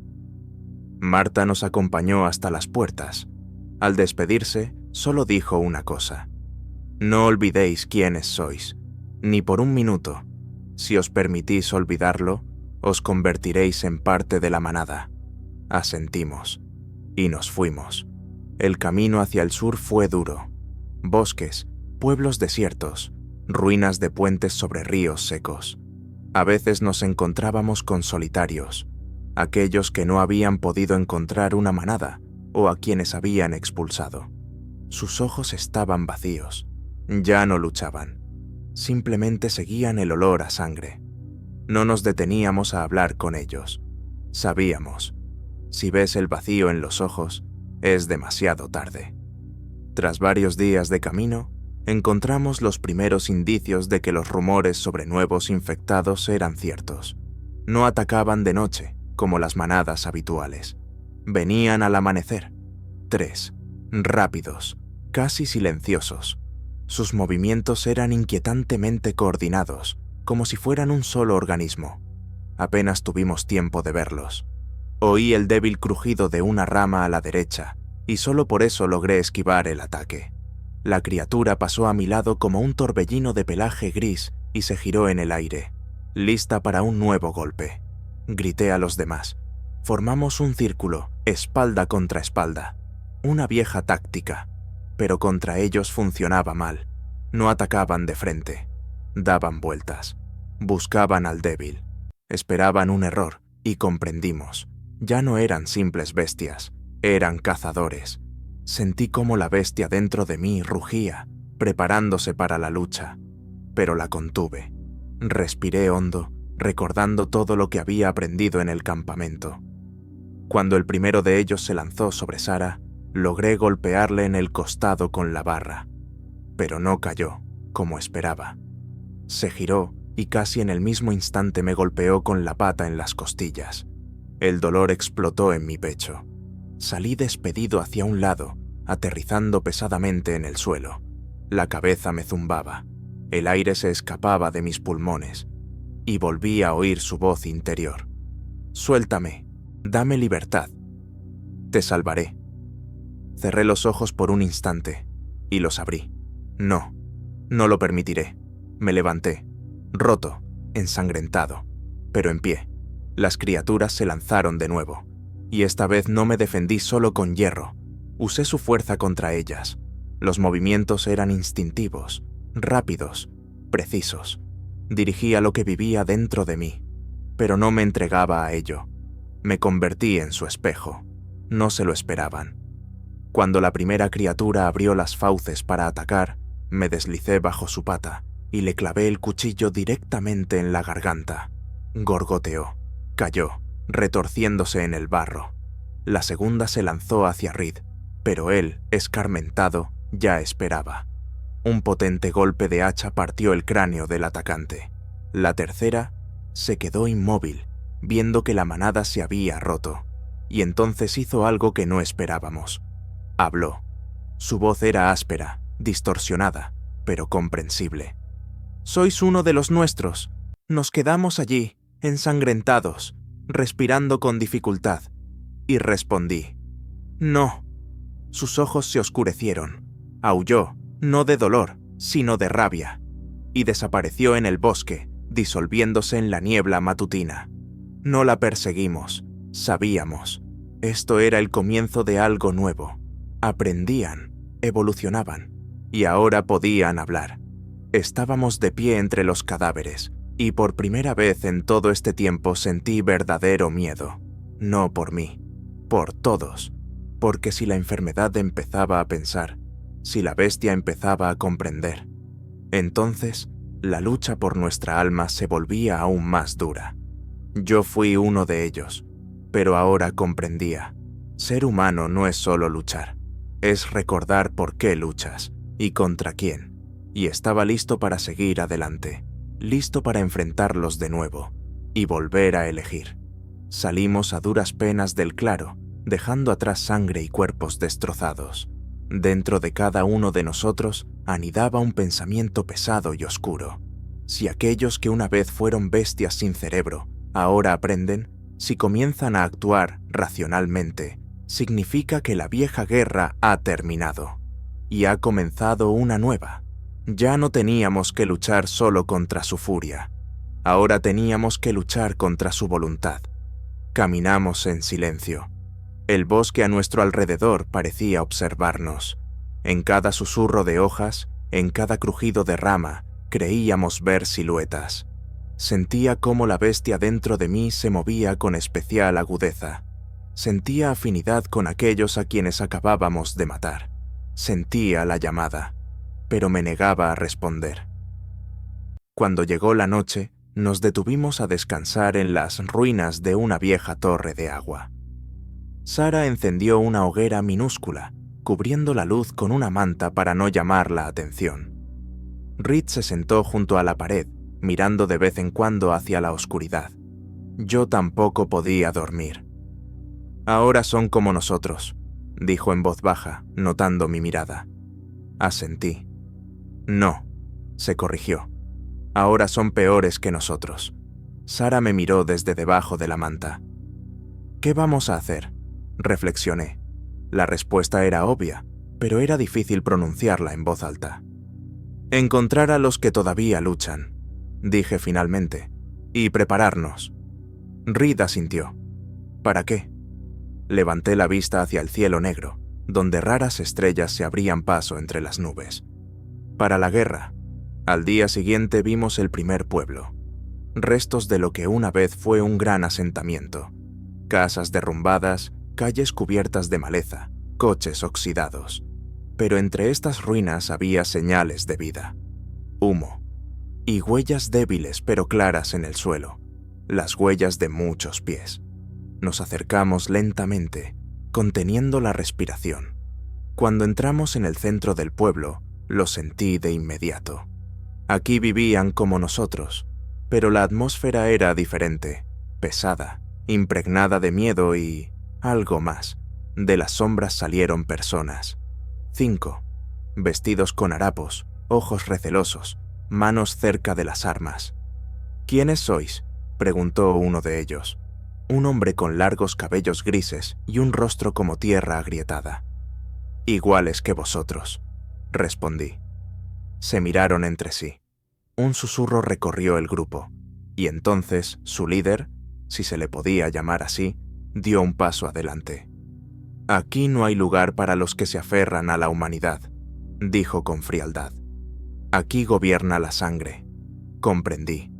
Marta nos acompañó hasta las puertas. Al despedirse, solo dijo una cosa: no olvidéis quiénes sois, ni por un minuto. Si os permitís olvidarlo, os convertiréis en parte de la manada. Asentimos, y nos fuimos. El camino hacia el sur fue duro. Bosques, pueblos desiertos, ruinas de puentes sobre ríos secos. A veces nos encontrábamos con solitarios, aquellos que no habían podido encontrar una manada o a quienes habían expulsado. Sus ojos estaban vacíos. Ya no luchaban. Simplemente seguían el olor a sangre. No nos deteníamos a hablar con ellos. Sabíamos, si ves el vacío en los ojos, es demasiado tarde. Tras varios días de camino, encontramos los primeros indicios de que los rumores sobre nuevos infectados eran ciertos. No atacaban de noche, como las manadas habituales. Venían al amanecer. 3, rápidos, casi silenciosos. Sus movimientos eran inquietantemente coordinados, como si fueran un solo organismo. Apenas tuvimos tiempo de verlos. Oí el débil crujido de una rama a la derecha, y solo por eso logré esquivar el ataque. La criatura pasó a mi lado como un torbellino de pelaje gris y se giró en el aire, lista para un nuevo golpe. Grité a los demás. Formamos un círculo, espalda contra espalda. Una vieja táctica, pero contra ellos funcionaba mal. No atacaban de frente. Daban vueltas. Buscaban al débil. Esperaban un error y comprendimos. Ya no eran simples bestias, eran cazadores. Sentí cómo la bestia dentro de mí rugía, preparándose para la lucha, pero la contuve. Respiré hondo, recordando todo lo que había aprendido en el campamento. Cuando el primero de ellos se lanzó sobre Sara, logré golpearle en el costado con la barra, pero no cayó, como esperaba. Se giró y casi en el mismo instante me golpeó con la pata en las costillas. El dolor explotó en mi pecho. Salí despedido hacia un lado, aterrizando pesadamente en el suelo. La cabeza me zumbaba, el aire se escapaba de mis pulmones, y volví a oír su voz interior. «Suéltame, dame libertad. Te salvaré». Cerré los ojos por un instante, y los abrí. No, no lo permitiré. Me levanté, roto, ensangrentado, pero en pie. Las criaturas se lanzaron de nuevo, y esta vez no me defendí solo con hierro. Usé su fuerza contra ellas. Los movimientos eran instintivos, rápidos, precisos. Dirigía lo que vivía dentro de mí, pero no me entregaba a ello. Me convertí en su espejo. No se lo esperaban. Cuando la primera criatura abrió las fauces para atacar, me deslicé bajo su pata y le clavé el cuchillo directamente en la garganta. Gorgoteó. Cayó, retorciéndose en el barro. La segunda se lanzó hacia Reed, pero él, escarmentado, ya esperaba. Un potente golpe de hacha partió el cráneo del atacante. La tercera se quedó inmóvil, viendo que la manada se había roto, y entonces hizo algo que no esperábamos. Habló. Su voz era áspera, distorsionada, pero comprensible. «Sois uno de los nuestros. Nos quedamos allí, ensangrentados, respirando con dificultad». Y respondí: «No». Sus ojos se oscurecieron. Aulló, no de dolor, sino de rabia, y desapareció en el bosque, disolviéndose en la niebla matutina. No la perseguimos, sabíamos. Esto era el comienzo de algo nuevo, aprendían, evolucionaban, y ahora podían hablar. Estábamos de pie entre los cadáveres, y por primera vez en todo este tiempo sentí verdadero miedo. No por mí, por todos, porque si la enfermedad empezaba a pensar, si la bestia empezaba a comprender, entonces la lucha por nuestra alma se volvía aún más dura. Yo fui uno de ellos, pero ahora comprendía. Ser humano no es solo luchar, es recordar por qué luchas y contra quién, y estaba listo para seguir adelante, listo para enfrentarlos de nuevo y volver a elegir. Salimos a duras penas del claro, dejando atrás sangre y cuerpos destrozados. Dentro de cada uno de nosotros anidaba un pensamiento pesado y oscuro. Si aquellos que una vez fueron bestias sin cerebro, ahora aprenden, si comienzan a actuar racionalmente, significa que la vieja guerra ha terminado y ha comenzado una nueva. Ya no teníamos que luchar solo contra su furia, ahora teníamos que luchar contra su voluntad. Caminamos en silencio. El bosque a nuestro alrededor parecía observarnos. En cada susurro de hojas, en cada crujido de rama, creíamos ver siluetas. Sentía cómo la bestia dentro de mí se movía con especial agudeza. Sentía afinidad con aquellos a quienes acabábamos de matar. Sentía la llamada, pero me negaba a responder. Cuando llegó la noche, nos detuvimos a descansar en las ruinas de una vieja torre de agua. Sara encendió una hoguera minúscula, cubriendo la luz con una manta para no llamar la atención. Reed se sentó junto a la pared, mirando de vez en cuando hacia la oscuridad. Yo tampoco podía dormir. «Ahora son como nosotros», dijo en voz baja, notando mi mirada. Asentí. «No», se corrigió. «Ahora son peores que nosotros». Sara me miró desde debajo de la manta. «¿Qué vamos a hacer?», reflexioné. La respuesta era obvia, pero era difícil pronunciarla en voz alta. «Encontrar a los que todavía luchan», dije finalmente, «y prepararnos». Reed asintió. «¿Para qué?». Levanté la vista hacia el cielo negro, donde raras estrellas se abrían paso entre las nubes. «Para la guerra». Al día siguiente vimos el primer pueblo. Restos de lo que una vez fue un gran asentamiento. Casas derrumbadas, calles cubiertas de maleza, coches oxidados. Pero entre estas ruinas había señales de vida. Humo. Y huellas débiles pero claras en el suelo. Las huellas de muchos pies. Nos acercamos lentamente, conteniendo la respiración. Cuando entramos en el centro del pueblo, lo sentí de inmediato. Aquí vivían como nosotros, pero la atmósfera era diferente, pesada, impregnada de miedo y algo más. De las sombras salieron personas. 5, vestidos con harapos, ojos recelosos, manos cerca de las armas. «¿Quiénes sois?», preguntó uno de ellos. Un hombre con largos cabellos grises y un rostro como tierra agrietada. «Iguales que vosotros», respondí. Se miraron entre sí. Un susurro recorrió el grupo, y entonces su líder, si se le podía llamar así, dio un paso adelante. «Aquí no hay lugar para los que se aferran a la humanidad», dijo con frialdad. «Aquí gobierna la sangre». Comprendí.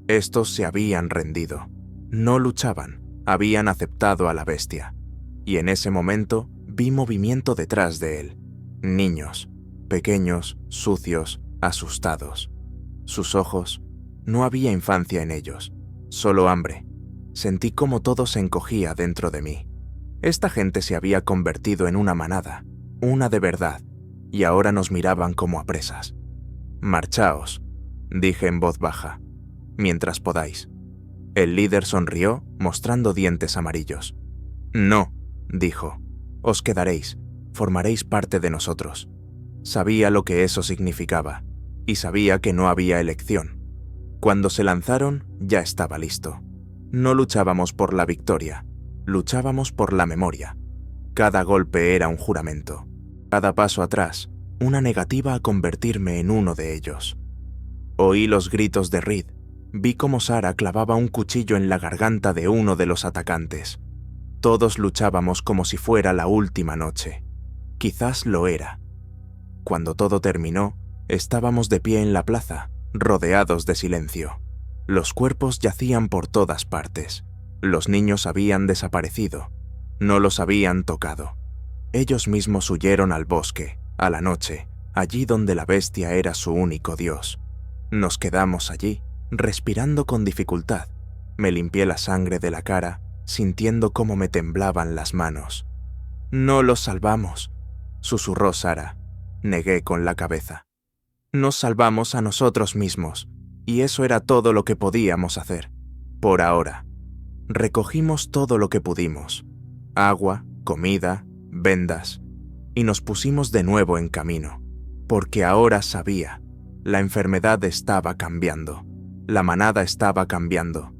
Estos se habían rendido. No luchaban, habían aceptado a la bestia. Y en ese momento vi movimiento detrás de él. Niños, pequeños, sucios, asustados. Sus ojos, no había infancia en ellos, solo hambre. Sentí como todo se encogía dentro de mí. Esta gente se había convertido en una manada, una de verdad, y ahora nos miraban como a presas. «Marchaos», dije en voz baja, «mientras podáis». El líder sonrió, mostrando dientes amarillos. «No», dijo, «os quedaréis, formaréis parte de nosotros». Sabía lo que eso significaba, y sabía que no había elección. Cuando se lanzaron, ya estaba listo. No luchábamos por la victoria, luchábamos por la memoria. Cada golpe era un juramento, cada paso atrás, una negativa a convertirme en uno de ellos. Oí los gritos de Reed, vi cómo Sara clavaba un cuchillo en la garganta de uno de los atacantes. Todos luchábamos como si fuera la última noche. Quizás lo era. Cuando todo terminó, estábamos de pie en la plaza, rodeados de silencio. Los cuerpos yacían por todas partes. Los niños habían desaparecido. No los habían tocado. Ellos mismos huyeron al bosque, a la noche, allí donde la bestia era su único dios. Nos quedamos allí, respirando con dificultad. Me limpié la sangre de la cara, sintiendo cómo me temblaban las manos. «No los salvamos», susurró Sara. Negué con la cabeza. «Nos salvamos a nosotros mismos, y eso era todo lo que podíamos hacer. Por ahora». Recogimos todo lo que pudimos: agua, comida, vendas, y nos pusimos de nuevo en camino, porque ahora sabía, la enfermedad estaba cambiando, la manada estaba cambiando,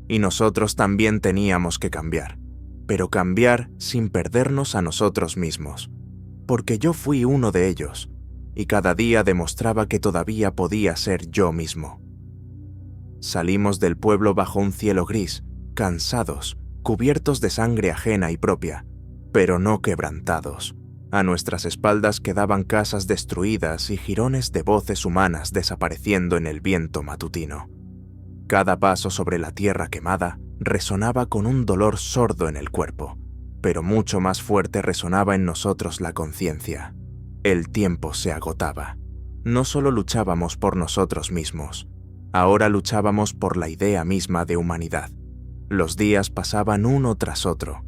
y nosotros también teníamos que cambiar, pero cambiar sin perdernos a nosotros mismos, porque yo fui uno de ellos, y cada día demostraba que todavía podía ser yo mismo. Salimos del pueblo bajo un cielo gris, cansados, cubiertos de sangre ajena y propia, pero no quebrantados. A nuestras espaldas quedaban casas destruidas y jirones de voces humanas desapareciendo en el viento matutino. Cada paso sobre la tierra quemada resonaba con un dolor sordo en el cuerpo, pero mucho más fuerte resonaba en nosotros la conciencia. El tiempo se agotaba. No solo luchábamos por nosotros mismos, ahora luchábamos por la idea misma de humanidad. Los días pasaban uno tras otro.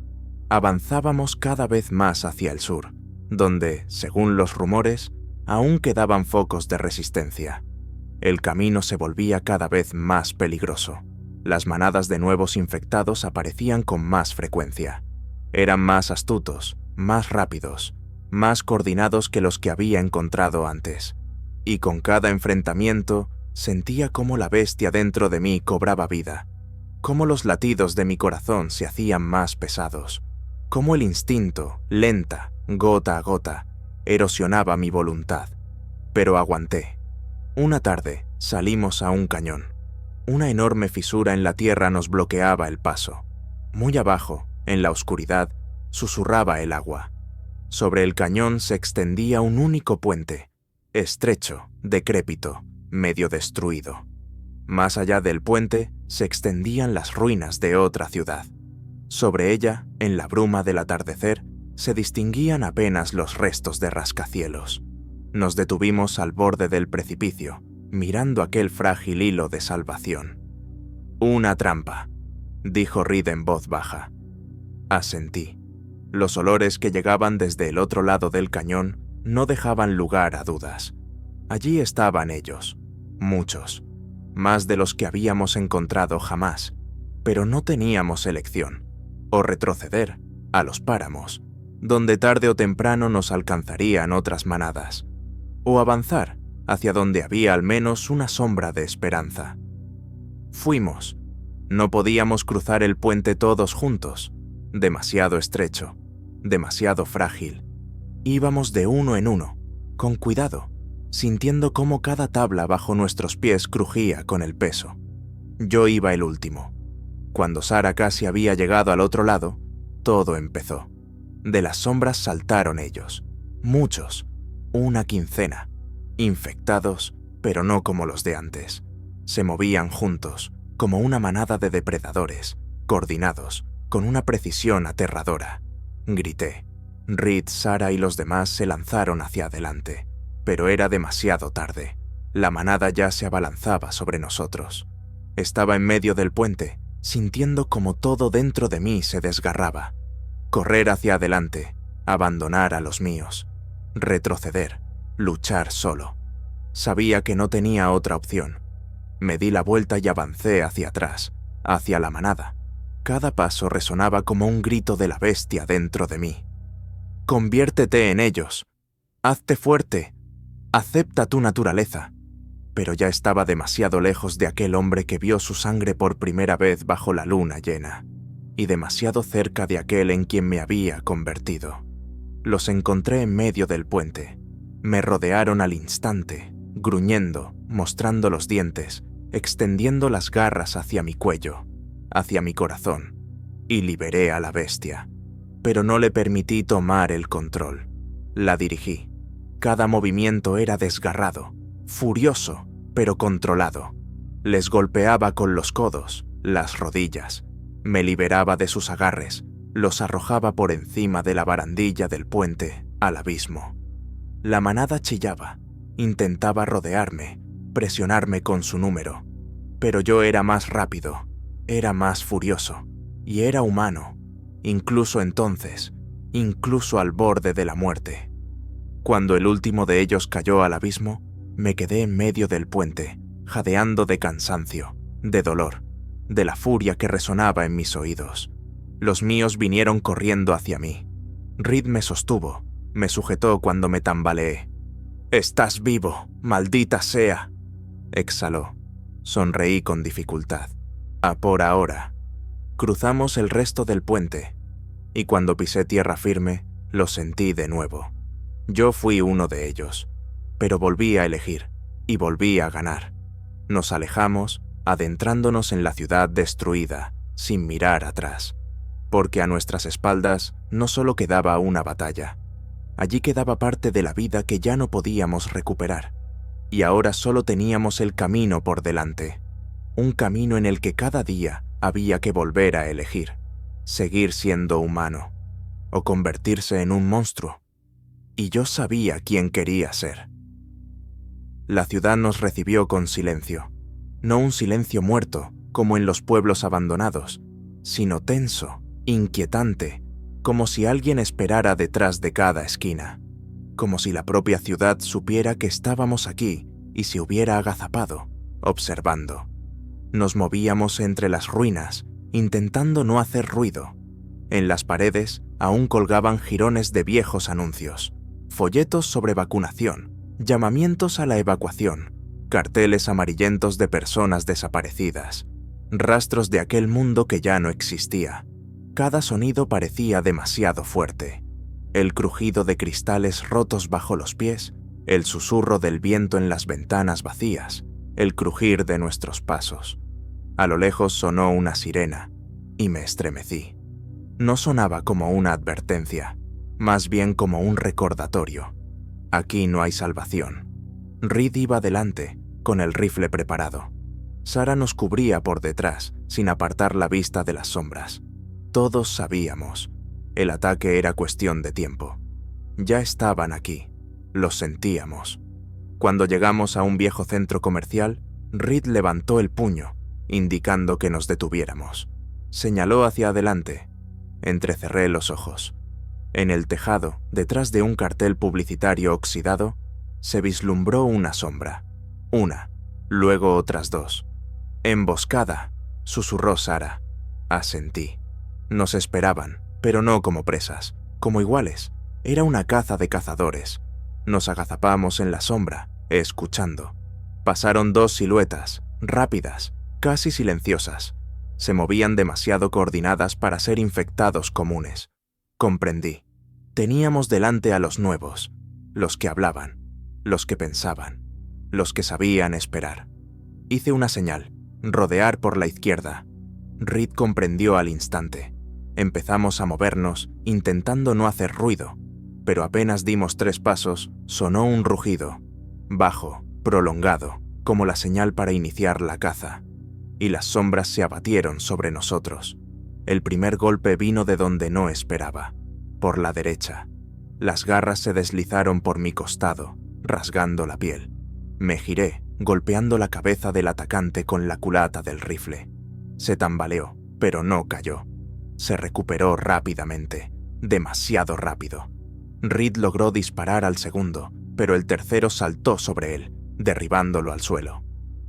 Avanzábamos cada vez más hacia el sur, donde, según los rumores, aún quedaban focos de resistencia. El camino se volvía cada vez más peligroso. Las manadas de nuevos infectados aparecían con más frecuencia. Eran más astutos, más rápidos, más coordinados que los que había encontrado antes. Y con cada enfrentamiento, sentía cómo la bestia dentro de mí cobraba vida, cómo los latidos de mi corazón se hacían más pesados, cómo el instinto, lenta, gota a gota, erosionaba mi voluntad. Pero aguanté. Una tarde salimos a un cañón. Una enorme fisura en la tierra nos bloqueaba el paso. Muy abajo, en la oscuridad, susurraba el agua. Sobre el cañón se extendía un único puente, estrecho, decrépito, medio destruido. Más allá del puente se extendían las ruinas de otra ciudad. Sobre ella, en la bruma del atardecer, se distinguían apenas los restos de rascacielos. Nos detuvimos al borde del precipicio, mirando aquel frágil hilo de salvación. «Una trampa», dijo Reed en voz baja. Asentí. Los olores que llegaban desde el otro lado del cañón no dejaban lugar a dudas. Allí estaban ellos, muchos, más de los que habíamos encontrado jamás, pero no teníamos elección, o retroceder a los páramos, donde tarde o temprano nos alcanzarían otras manadas, o avanzar hacia donde había al menos una sombra de esperanza. Fuimos. No podíamos cruzar el puente todos juntos, demasiado estrecho, demasiado frágil. Íbamos de uno en uno, con cuidado, sintiendo cómo cada tabla bajo nuestros pies crujía con el peso. Yo iba el último. Cuando Sara casi había llegado al otro lado, todo empezó. De las sombras saltaron ellos, muchos, una quincena, infectados, pero no como los de antes. Se movían juntos, como una manada de depredadores, coordinados, con una precisión aterradora. Grité. Reed, Sara y los demás se lanzaron hacia adelante, pero era demasiado tarde. La manada ya se abalanzaba sobre nosotros. Estaba en medio del puente, sintiendo como todo dentro de mí se desgarraba. Correr hacia adelante, abandonar a los míos, retroceder, luchar solo. Sabía que no tenía otra opción. Me di la vuelta y avancé hacia atrás, hacia la manada. Cada paso resonaba como un grito de la bestia dentro de mí. «Conviértete en ellos. Hazte fuerte. Acepta tu naturaleza». Pero ya estaba demasiado lejos de aquel hombre que vio su sangre por primera vez bajo la luna llena, y demasiado cerca de aquel en quien me había convertido. Los encontré en medio del puente. Me rodearon al instante, gruñendo, mostrando los dientes, extendiendo las garras hacia mi cuello, hacia mi corazón, y liberé a la bestia. Pero no le permití tomar el control. La dirigí. Cada movimiento era desgarrado, furioso, pero controlado. Les golpeaba con los codos, las rodillas. Me liberaba de sus agarres, los arrojaba por encima de la barandilla del puente al abismo. La manada chillaba, intentaba rodearme, presionarme con su número. Pero yo era más rápido, era más furioso, y era humano, incluso entonces, incluso al borde de la muerte. Cuando el último de ellos cayó al abismo, me quedé en medio del puente, jadeando de cansancio, de dolor, de la furia que resonaba en mis oídos. Los míos vinieron corriendo hacia mí. Reed me sostuvo, me sujetó cuando me tambaleé. «¡Estás vivo, maldita sea!», exhaló. Sonreí con dificultad. «A por ahora». Cruzamos el resto del puente, y cuando pisé tierra firme, lo sentí de nuevo. Yo fui uno de ellos, pero volví a elegir, y volví a ganar. Nos alejamos, adentrándonos en la ciudad destruida, sin mirar atrás, porque a nuestras espaldas no solo quedaba una batalla, allí quedaba parte de la vida que ya no podíamos recuperar, y ahora solo teníamos el camino por delante, un camino en el que cada día había que volver a elegir, seguir siendo humano, o convertirse en un monstruo, y yo sabía quién quería ser. La ciudad nos recibió con silencio, no un silencio muerto, como en los pueblos abandonados, sino tenso, inquietante, como si alguien esperara detrás de cada esquina, como si la propia ciudad supiera que estábamos aquí y se hubiera agazapado, observando. Nos movíamos entre las ruinas, intentando no hacer ruido. En las paredes aún colgaban jirones de viejos anuncios, folletos sobre vacunación, llamamientos a la evacuación, carteles amarillentos de personas desaparecidas, rastros de aquel mundo que ya no existía. Cada sonido parecía demasiado fuerte. El crujido de cristales rotos bajo los pies, el susurro del viento en las ventanas vacías, el crujir de nuestros pasos. A lo lejos sonó una sirena, y me estremecí. No sonaba como una advertencia, más bien como un recordatorio. Aquí no hay salvación. Reed iba delante, con el rifle preparado. Sara nos cubría por detrás, sin apartar la vista de las sombras. Todos sabíamos. El ataque era cuestión de tiempo. Ya estaban aquí. Los sentíamos. Cuando llegamos a un viejo centro comercial, Reed levantó el puño, indicando que nos detuviéramos. Señaló hacia adelante. Entrecerré los ojos. En el tejado, detrás de un cartel publicitario oxidado, se vislumbró una sombra. Una, luego otras dos. «Emboscada», susurró Sara. Asentí. Nos esperaban, pero no como presas, como iguales. Era una caza de cazadores. Nos agazapamos en la sombra, escuchando. Pasaron dos siluetas, rápidas, casi silenciosas. Se movían demasiado coordinadas para ser infectados comunes. Comprendí. Teníamos delante a los nuevos, los que hablaban, los que pensaban, los que sabían esperar. Hice una señal, rodear por la izquierda. Reed comprendió al instante. Empezamos a movernos, intentando no hacer ruido, pero apenas dimos 3 pasos, sonó un rugido, bajo, prolongado, como la señal para iniciar la caza, y las sombras se abatieron sobre nosotros. El primer golpe vino de donde no esperaba, por la derecha. Las garras se deslizaron por mi costado, rasgando la piel. Me giré, golpeando la cabeza del atacante con la culata del rifle. Se tambaleó, pero no cayó. Se recuperó rápidamente, demasiado rápido. Reed logró disparar al segundo, pero el tercero saltó sobre él, derribándolo al suelo.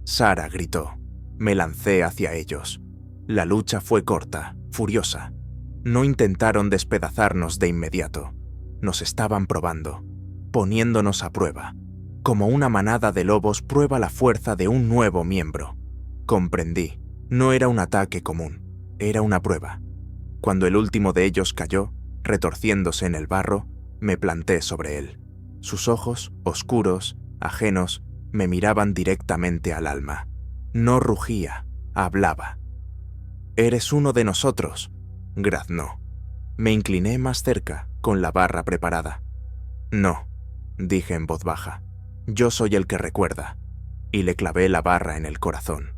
Sara gritó. Me lancé hacia ellos. La lucha fue corta, furiosa. No intentaron despedazarnos de inmediato. Nos estaban probando, poniéndonos a prueba, como una manada de lobos prueba la fuerza de un nuevo miembro. Comprendí. No era un ataque común, era una prueba. Cuando el último de ellos cayó, retorciéndose en el barro, me planté sobre él. Sus ojos, oscuros, ajenos, me miraban directamente al alma. No rugía, hablaba. «Eres uno de nosotros», graznó. Me incliné más cerca, con la barra preparada. No, dije en voz baja. Yo soy el que recuerda. Y le clavé la barra en el corazón.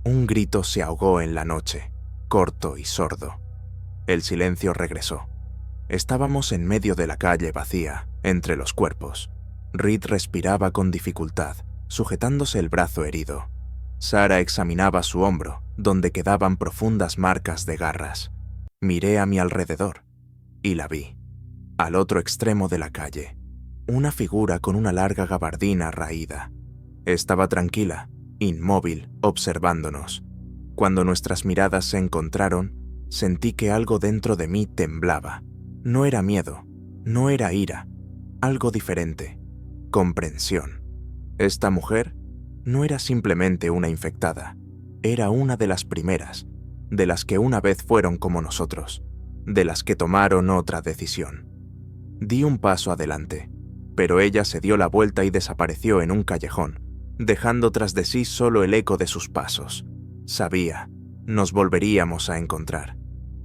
Un grito se ahogó en la noche, corto y sordo. El silencio regresó. Estábamos en medio de la calle vacía, entre los cuerpos. Reed respiraba con dificultad, sujetándose el brazo herido. Sarah examinaba su hombro, donde quedaban profundas marcas de garras. Miré a mi alrededor y la vi. Al otro extremo de la calle, una figura con una larga gabardina raída. Estaba tranquila, inmóvil, observándonos. Cuando nuestras miradas se encontraron, sentí que algo dentro de mí temblaba. No era miedo, no era ira, algo diferente. Comprensión. Esta mujer no era simplemente una infectada, era una de las primeras, de las que una vez fueron como nosotros, de las que tomaron otra decisión. Di un paso adelante, pero ella se dio la vuelta y desapareció en un callejón, dejando tras de sí solo el eco de sus pasos. Sabía, nos volveríamos a encontrar,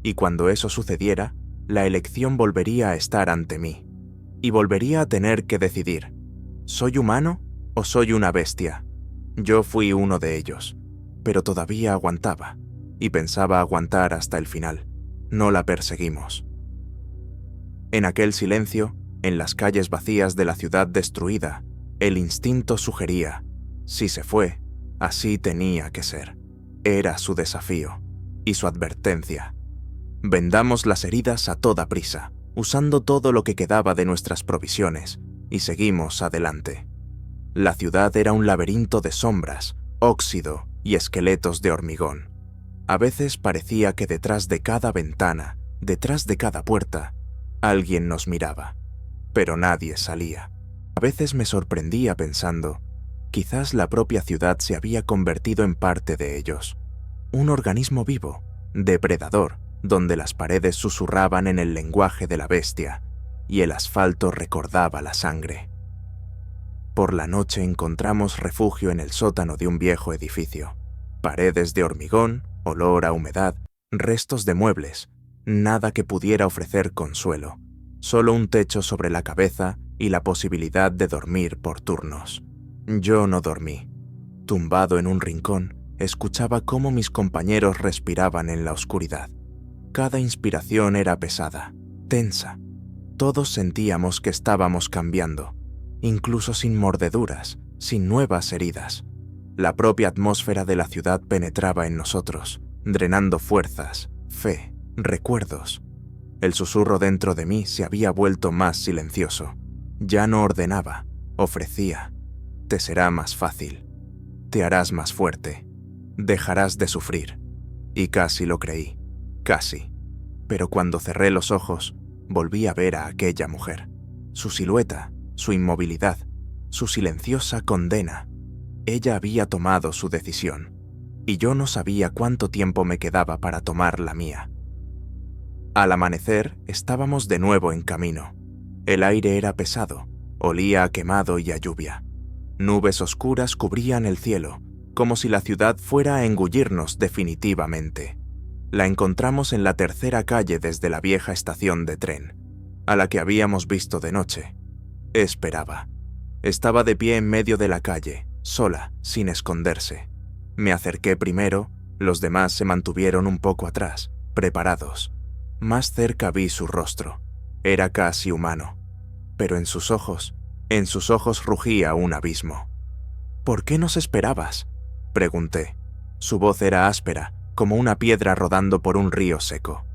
y cuando eso sucediera, la elección volvería a estar ante mí, y volvería a tener que decidir, ¿soy humano o soy una bestia? Yo fui uno de ellos, pero todavía aguantaba, y pensaba aguantar hasta el final. No la perseguimos. En aquel silencio, en las calles vacías de la ciudad destruida, el instinto sugería, si se fue, así tenía que ser. Era su desafío y su advertencia. Vendamos las heridas a toda prisa, usando todo lo que quedaba de nuestras provisiones, y seguimos adelante. La ciudad era un laberinto de sombras, óxido y esqueletos de hormigón. A veces parecía que detrás de cada ventana, detrás de cada puerta, alguien nos miraba, pero nadie salía. A veces me sorprendía pensando, quizás la propia ciudad se había convertido en parte de ellos. Un organismo vivo, depredador, donde las paredes susurraban en el lenguaje de la bestia y el asfalto recordaba la sangre. Por la noche encontramos refugio en el sótano de un viejo edificio. Paredes de hormigón, olor a humedad, restos de muebles, nada que pudiera ofrecer consuelo, solo un techo sobre la cabeza y la posibilidad de dormir por turnos. Yo no dormí. Tumbado en un rincón, escuchaba cómo mis compañeros respiraban en la oscuridad. Cada inspiración era pesada, tensa. Todos sentíamos que estábamos cambiando, incluso sin mordeduras, sin nuevas heridas. La propia atmósfera de la ciudad penetraba en nosotros, drenando fuerzas, fe, recuerdos. El susurro dentro de mí se había vuelto más silencioso. Ya no ordenaba, ofrecía. Te será más fácil. Te harás más fuerte. Dejarás de sufrir. Y casi lo creí. Casi. Pero cuando cerré los ojos, volví a ver a aquella mujer. Su silueta, su inmovilidad, su silenciosa condena. Ella había tomado su decisión, y yo no sabía cuánto tiempo me quedaba para tomar la mía. Al amanecer, estábamos de nuevo en camino. El aire era pesado, olía a quemado y a lluvia. Nubes oscuras cubrían el cielo, como si la ciudad fuera a engullirnos definitivamente. La encontramos en la tercera calle desde la vieja estación de tren, a la que habíamos visto de noche. Esperaba. Estaba de pie en medio de la calle, sola, sin esconderse. Me acerqué primero, los demás se mantuvieron un poco atrás, preparados. Más cerca vi su rostro. Era casi humano. Pero en sus ojos rugía un abismo. ¿Por qué nos esperabas?, pregunté. Su voz era áspera, como una piedra rodando por un río seco.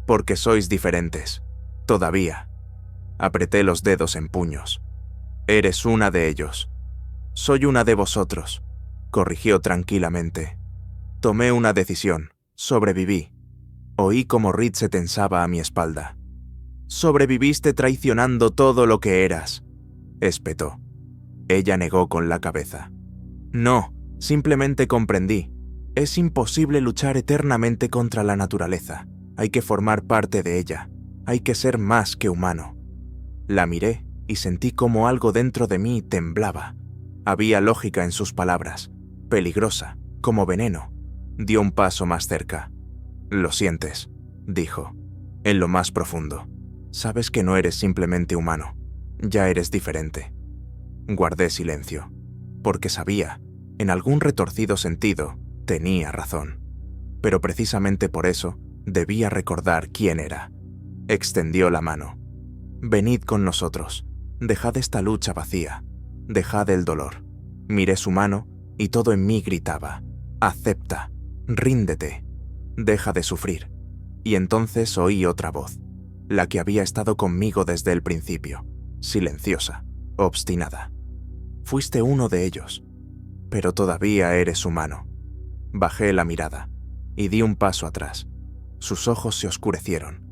Porque sois diferentes. Todavía. Apreté los dedos en puños. Eres una de ellos. Soy una de vosotros, corrigió tranquilamente. Tomé una decisión. Sobreviví. Oí como Reed se tensaba a mi espalda. Sobreviviste traicionando todo lo que eras, espetó. Ella negó con la cabeza. No, simplemente comprendí. Es imposible luchar eternamente contra la naturaleza. Hay que formar parte de ella. Hay que ser más que humano. La miré y sentí como algo dentro de mí temblaba. Había lógica en sus palabras, peligrosa, como veneno. Dio un paso más cerca. Lo sientes, dijo, en lo más profundo. Sabes que no eres simplemente humano. Ya eres diferente. Guardé silencio, porque sabía, en algún retorcido sentido, tenía razón. Pero precisamente por eso, debía recordar quién era. Extendió la mano. Venid con nosotros. Dejad esta lucha vacía. Dejad el dolor. Miré su mano y todo en mí gritaba: acepta, ríndete, deja de sufrir. Y entonces oí otra voz, la que había estado conmigo desde el principio, silenciosa, obstinada. Fuiste uno de ellos, pero todavía eres humano. Bajé la mirada y di un paso atrás. Sus ojos se oscurecieron.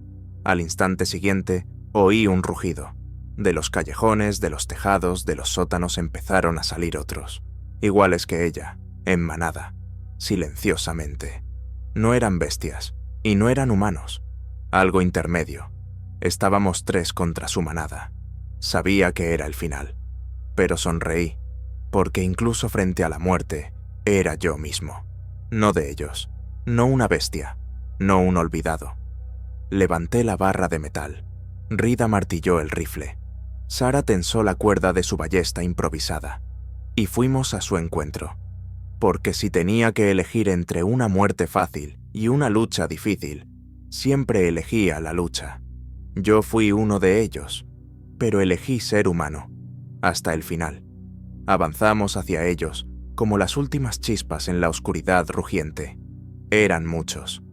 Al instante siguiente oí un rugido. De los callejones, de los tejados, de los sótanos empezaron a salir otros, iguales que ella, en manada, silenciosamente. No eran bestias, y no eran humanos. Algo intermedio. Estábamos 3 contra su manada. Sabía que era el final, pero sonreí, porque incluso frente a la muerte, era yo mismo. No de ellos, no una bestia, no un olvidado. Levanté la barra de metal. Reed amartilló el rifle. Sarah tensó la cuerda de su ballesta improvisada, y fuimos a su encuentro. Porque si tenía que elegir entre una muerte fácil y una lucha difícil, siempre elegía la lucha. Yo fui uno de ellos, pero elegí ser humano, hasta el final. Avanzamos hacia ellos, como las últimas chispas en la oscuridad rugiente. Eran muchos.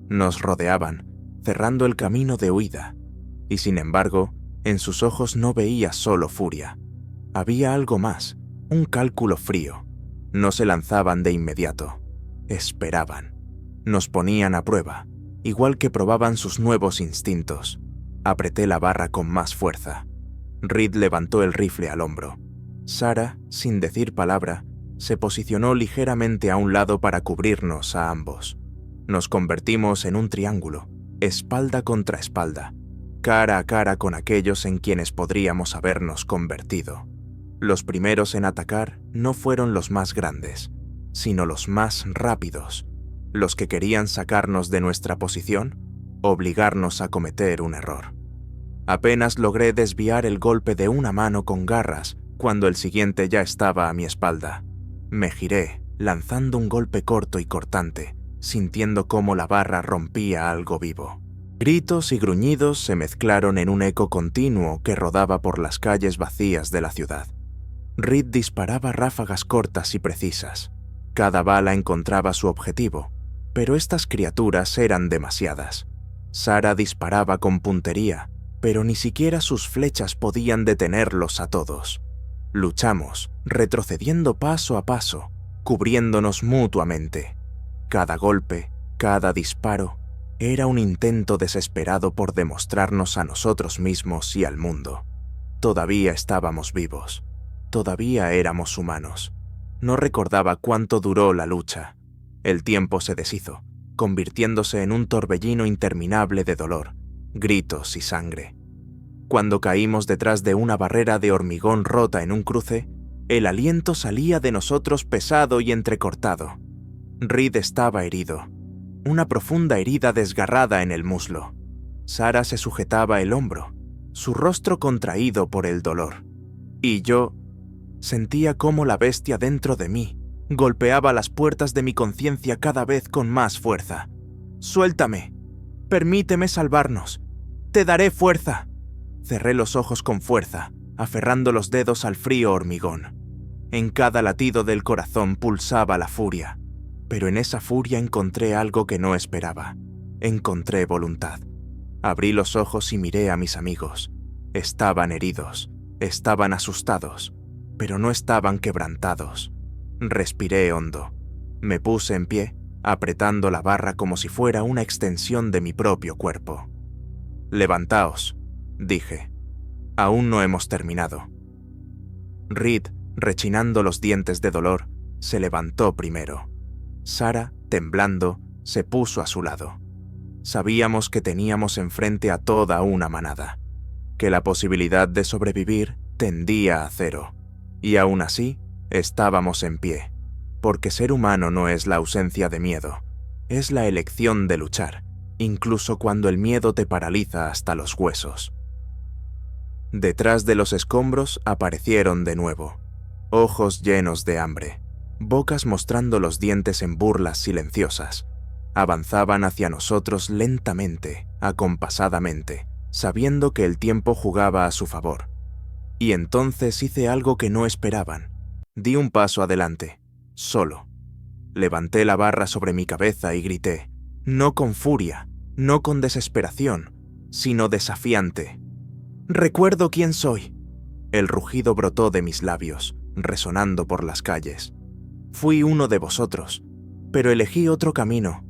Nos rodeaban, cerrando el camino de huida, y sin embargo, en sus ojos no veía solo furia. Había algo más, un cálculo frío. No se lanzaban de inmediato. Esperaban. Nos ponían a prueba, igual que probaban sus nuevos instintos. Apreté la barra con más fuerza. Reed levantó el rifle al hombro. Sarah, sin decir palabra, se posicionó ligeramente a un lado para cubrirnos a ambos. Nos convertimos en un triángulo, espalda contra espalda, cara a cara con aquellos en quienes podríamos habernos convertido. Los primeros en atacar no fueron los más grandes, sino los más rápidos, los que querían sacarnos de nuestra posición, obligarnos a cometer un error. Apenas logré desviar el golpe de una mano con garras cuando el siguiente ya estaba a mi espalda. Me giré, lanzando un golpe corto y cortante, sintiendo cómo la barra rompía algo vivo. Gritos y gruñidos se mezclaron en un eco continuo que rodaba por las calles vacías de la ciudad. Reed disparaba ráfagas cortas y precisas. Cada bala encontraba su objetivo, pero estas criaturas eran demasiadas. Sarah disparaba con puntería, pero ni siquiera sus flechas podían detenerlos a todos. Luchamos, retrocediendo paso a paso, cubriéndonos mutuamente. Cada golpe, cada disparo, era un intento desesperado por demostrarnos a nosotros mismos y al mundo. Todavía estábamos vivos. Todavía éramos humanos. No recordaba cuánto duró la lucha. El tiempo se deshizo, convirtiéndose en un torbellino interminable de dolor, gritos y sangre. Cuando caímos detrás de una barrera de hormigón rota en un cruce, el aliento salía de nosotros pesado y entrecortado. Reed estaba herido, una profunda herida desgarrada en el muslo. Sarah se sujetaba el hombro, su rostro contraído por el dolor. Y yo sentía cómo la bestia dentro de mí golpeaba las puertas de mi conciencia cada vez con más fuerza. «¡Suéltame! Permíteme salvarnos. Te daré fuerza». Cerré los ojos con fuerza, aferrando los dedos al frío hormigón. En cada latido del corazón pulsaba la furia, pero en esa furia encontré algo que no esperaba. Encontré voluntad. Abrí los ojos y miré a mis amigos. Estaban heridos, estaban asustados, pero no estaban quebrantados. Respiré hondo. Me puse en pie, apretando la barra como si fuera una extensión de mi propio cuerpo. «Levantaos», dije. «Aún no hemos terminado». Reed, rechinando los dientes de dolor, se levantó primero. Sarah, temblando, se puso a su lado. Sabíamos que teníamos enfrente a toda una manada, que la posibilidad de sobrevivir tendía a cero, y aún así estábamos en pie, porque ser humano no es la ausencia de miedo, es la elección de luchar, incluso cuando el miedo te paraliza hasta los huesos. Detrás de los escombros aparecieron de nuevo, ojos llenos de hambre, bocas mostrando los dientes en burlas silenciosas. Avanzaban hacia nosotros lentamente, acompasadamente, sabiendo que el tiempo jugaba a su favor. Y entonces hice algo que no esperaban. Di un paso adelante, solo. Levanté la barra sobre mi cabeza y grité, no con furia, no con desesperación, sino desafiante. «¡Recuerdo quién soy!». El rugido brotó de mis labios, resonando por las calles. «Fui uno de vosotros, pero elegí otro camino».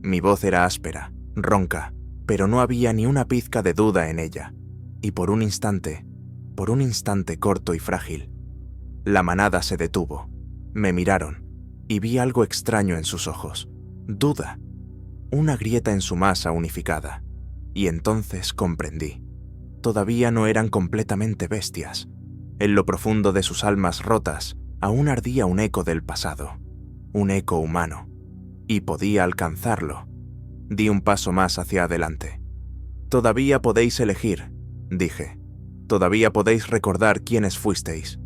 Mi voz era áspera, ronca, pero no había ni una pizca de duda en ella. Y por un instante corto y frágil, la manada se detuvo. Me miraron, y vi algo extraño en sus ojos. Duda. Una grieta en su masa unificada. Y entonces comprendí. Todavía no eran completamente bestias. En lo profundo de sus almas rotas aún ardía un eco del pasado. Un eco humano. Y podía alcanzarlo. Di un paso más hacia adelante. «Todavía podéis elegir», dije. «Todavía podéis recordar quiénes fuisteis».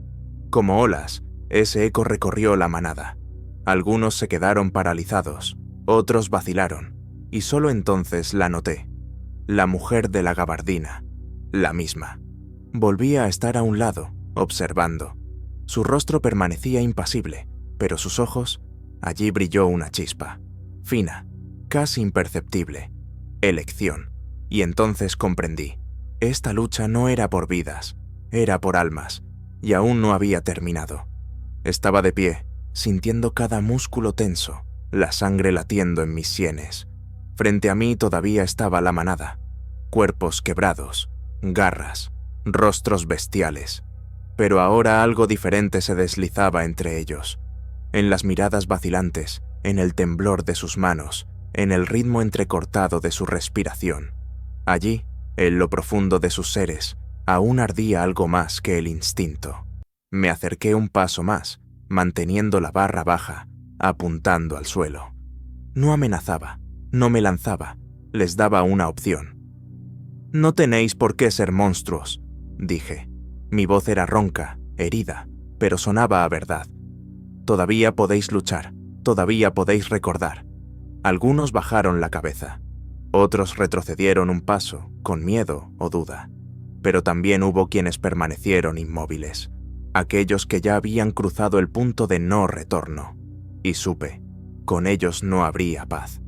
Como olas, ese eco recorrió la manada. Algunos se quedaron paralizados, otros vacilaron, y solo entonces la noté. La mujer de la gabardina, la misma. Volvía a estar a un lado, observando. Su rostro permanecía impasible, pero sus ojos, allí brilló una chispa, fina, casi imperceptible. Elección. Y entonces comprendí. Esta lucha no era por vidas, era por almas, y aún no había terminado. Estaba de pie, sintiendo cada músculo tenso, la sangre latiendo en mis sienes. Frente a mí todavía estaba la manada. Cuerpos quebrados, garras, rostros bestiales. Pero ahora algo diferente se deslizaba entre ellos. En las miradas vacilantes, en el temblor de sus manos, en el ritmo entrecortado de su respiración. Allí, en lo profundo de sus seres, aún ardía algo más que el instinto. Me acerqué un paso más, manteniendo la barra baja, apuntando al suelo. No amenazaba, no me lanzaba, les daba una opción. «No tenéis por qué ser monstruos», dije. Mi voz era ronca, herida, pero sonaba a verdad. «Todavía podéis luchar, todavía podéis recordar». Algunos bajaron la cabeza. Otros retrocedieron un paso, con miedo o duda. Pero también hubo quienes permanecieron inmóviles, aquellos que ya habían cruzado el punto de no retorno. Y supe, con ellos no habría paz.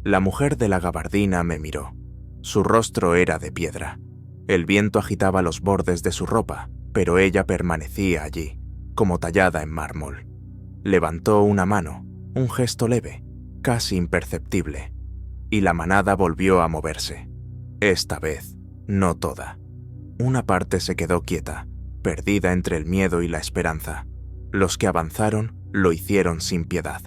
La mujer de la gabardina me miró. Su rostro era de piedra. El viento agitaba los bordes de su ropa, pero ella permanecía allí, como tallada en mármol. Levantó una mano, un gesto leve, casi imperceptible, y la manada volvió a moverse. Esta vez, no toda. Una parte se quedó quieta, perdida entre el miedo y la esperanza. Los que avanzaron lo hicieron sin piedad.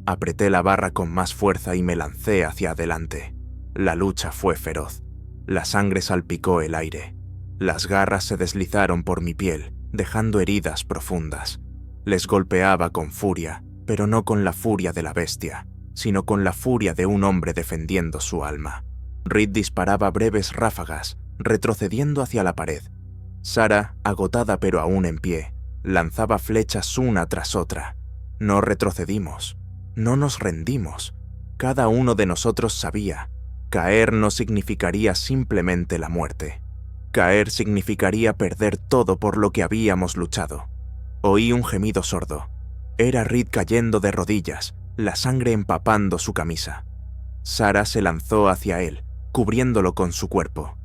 Apreté la barra con más fuerza y me lancé hacia adelante. La lucha fue feroz. La sangre salpicó el aire. Las garras se deslizaron por mi piel, dejando heridas profundas. Les golpeaba con furia, pero no con la furia de la bestia, sino con la furia de un hombre defendiendo su alma. Reed disparaba breves ráfagas, retrocediendo hacia la pared. Sarah, agotada pero aún en pie, lanzaba flechas una tras otra. No retrocedimos, no nos rendimos. Cada uno de nosotros sabía, caer no significaría simplemente la muerte. Caer significaría perder todo por lo que habíamos luchado. Oí un gemido sordo. Era Reed cayendo de rodillas, la sangre empapando su camisa. Sarah se lanzó hacia él, cubriéndolo con su cuerpo.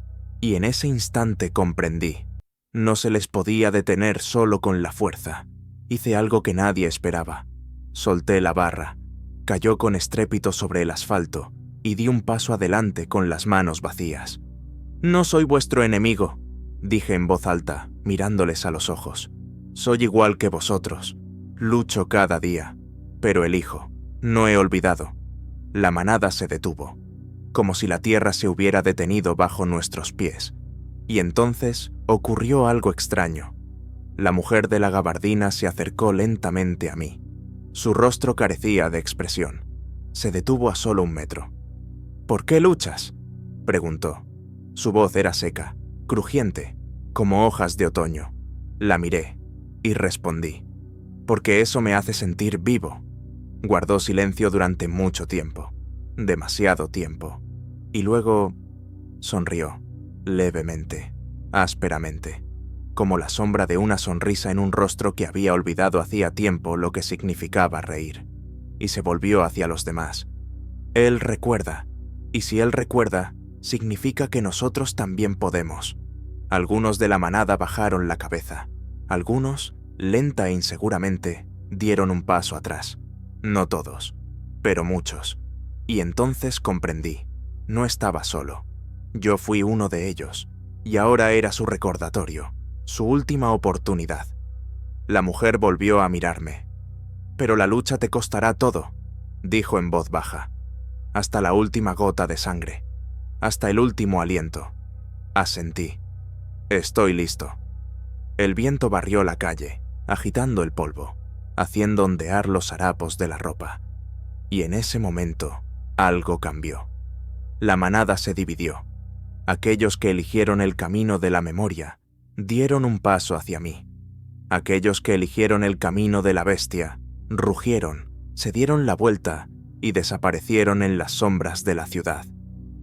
Y en ese instante comprendí. No se les podía detener solo con la fuerza. Hice algo que nadie esperaba. Solté la barra. Cayó con estrépito sobre el asfalto y di un paso adelante con las manos vacías. «No soy vuestro enemigo», dije en voz alta, mirándoles a los ojos. «Soy igual que vosotros. Lucho cada día. Pero elijo. No he olvidado». La manada se detuvo, como si la tierra se hubiera detenido bajo nuestros pies. Y entonces ocurrió algo extraño. La mujer de la gabardina se acercó lentamente a mí. Su rostro carecía de expresión. Se detuvo a solo 1 metro. «¿Por qué luchas?», preguntó. Su voz era seca, crujiente, como hojas de otoño. La miré y respondí, porque eso me hace sentir vivo. Guardó silencio durante mucho tiempo, demasiado tiempo, y luego sonrió, levemente, ásperamente, como la sombra de una sonrisa en un rostro que había olvidado hacía tiempo lo que significaba reír, y se volvió hacia los demás. Él recuerda, y si él recuerda, significa que nosotros también podemos. Algunos de la manada bajaron la cabeza, algunos, lenta e inseguramente, dieron un paso atrás. No todos, pero muchos. Y entonces comprendí, no estaba solo. Yo fui uno de ellos, y ahora era su recordatorio, su última oportunidad. La mujer volvió a mirarme. «Pero la lucha te costará todo», dijo en voz baja, «hasta la última gota de sangre, hasta el último aliento». Asentí. «Estoy listo». El viento barrió la calle, agitando el polvo, haciendo ondear los harapos de la ropa. Y en ese momento, algo cambió. La manada se dividió. Aquellos que eligieron el camino de la memoria dieron un paso hacia mí. Aquellos que eligieron el camino de la bestia rugieron, se dieron la vuelta y desaparecieron en las sombras de la ciudad.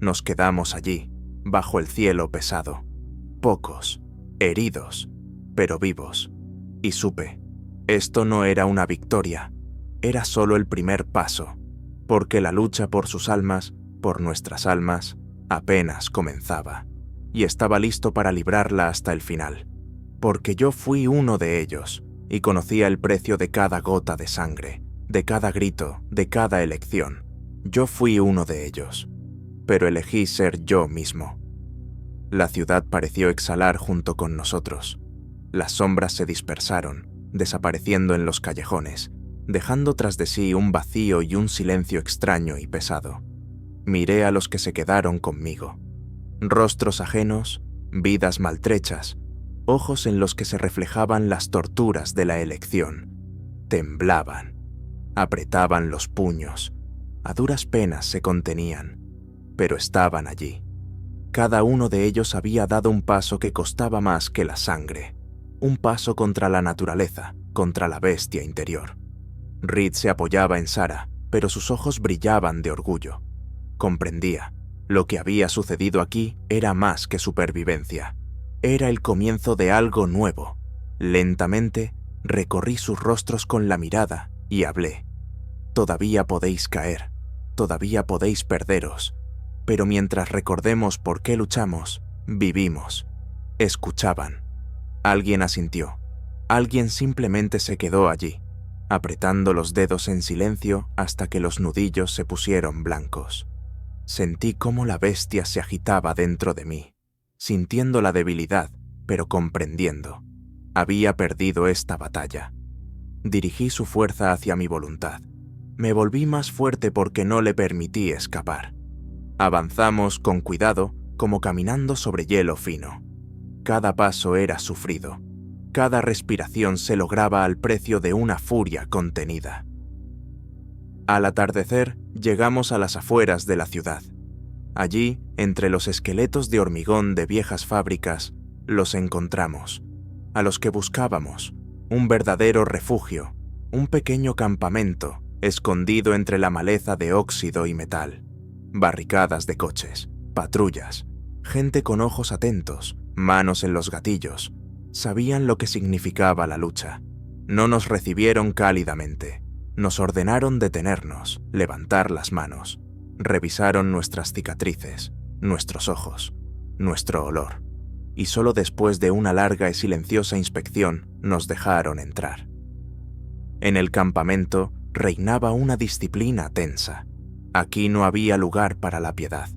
Nos quedamos allí, bajo el cielo pesado. Pocos, heridos, pero vivos. Y supe, esto no era una victoria, era solo el primer paso, porque la lucha por sus almas, por nuestras almas, apenas comenzaba, y estaba listo para librarla hasta el final, porque yo fui uno de ellos, y conocía el precio de cada gota de sangre, de cada grito, de cada elección. Yo fui uno de ellos, pero elegí ser yo mismo. La ciudad pareció exhalar junto con nosotros. Las sombras se dispersaron, desapareciendo en los callejones, dejando tras de sí un vacío y un silencio extraño y pesado. Miré a los que se quedaron conmigo. Rostros ajenos, vidas maltrechas, ojos en los que se reflejaban las torturas de la elección. Temblaban, apretaban los puños, a duras penas se contenían, pero estaban allí. Cada uno de ellos había dado un paso que costaba más que la sangre, un paso contra la naturaleza, contra la bestia interior. Reed se apoyaba en Sarah, pero sus ojos brillaban de orgullo. Comprendía, lo que había sucedido aquí era más que supervivencia. Era el comienzo de algo nuevo. Lentamente, recorrí sus rostros con la mirada y hablé. Todavía podéis caer, todavía podéis perderos, pero mientras recordemos por qué luchamos, vivimos. Escuchaban. Alguien asintió. Alguien simplemente se quedó allí, apretando los dedos en silencio hasta que los nudillos se pusieron blancos. Sentí cómo la bestia se agitaba dentro de mí, sintiendo la debilidad, pero comprendiendo. Había perdido esta batalla. Dirigí su fuerza hacia mi voluntad. Me volví más fuerte porque no le permití escapar. Avanzamos con cuidado, como caminando sobre hielo fino. Cada paso era sufrido. Cada respiración se lograba al precio de una furia contenida. Al atardecer, llegamos a las afueras de la ciudad. Allí, entre los esqueletos de hormigón de viejas fábricas, los encontramos. A los que buscábamos, un verdadero refugio, un pequeño campamento, escondido entre la maleza de óxido y metal. Barricadas de coches, patrullas, gente con ojos atentos, manos en los gatillos. Sabían lo que significaba la lucha. No nos recibieron cálidamente. Nos ordenaron detenernos, levantar las manos. Revisaron nuestras cicatrices, nuestros ojos, nuestro olor. Y solo después de una larga y silenciosa inspección nos dejaron entrar. En el campamento reinaba una disciplina tensa. Aquí no había lugar para la piedad.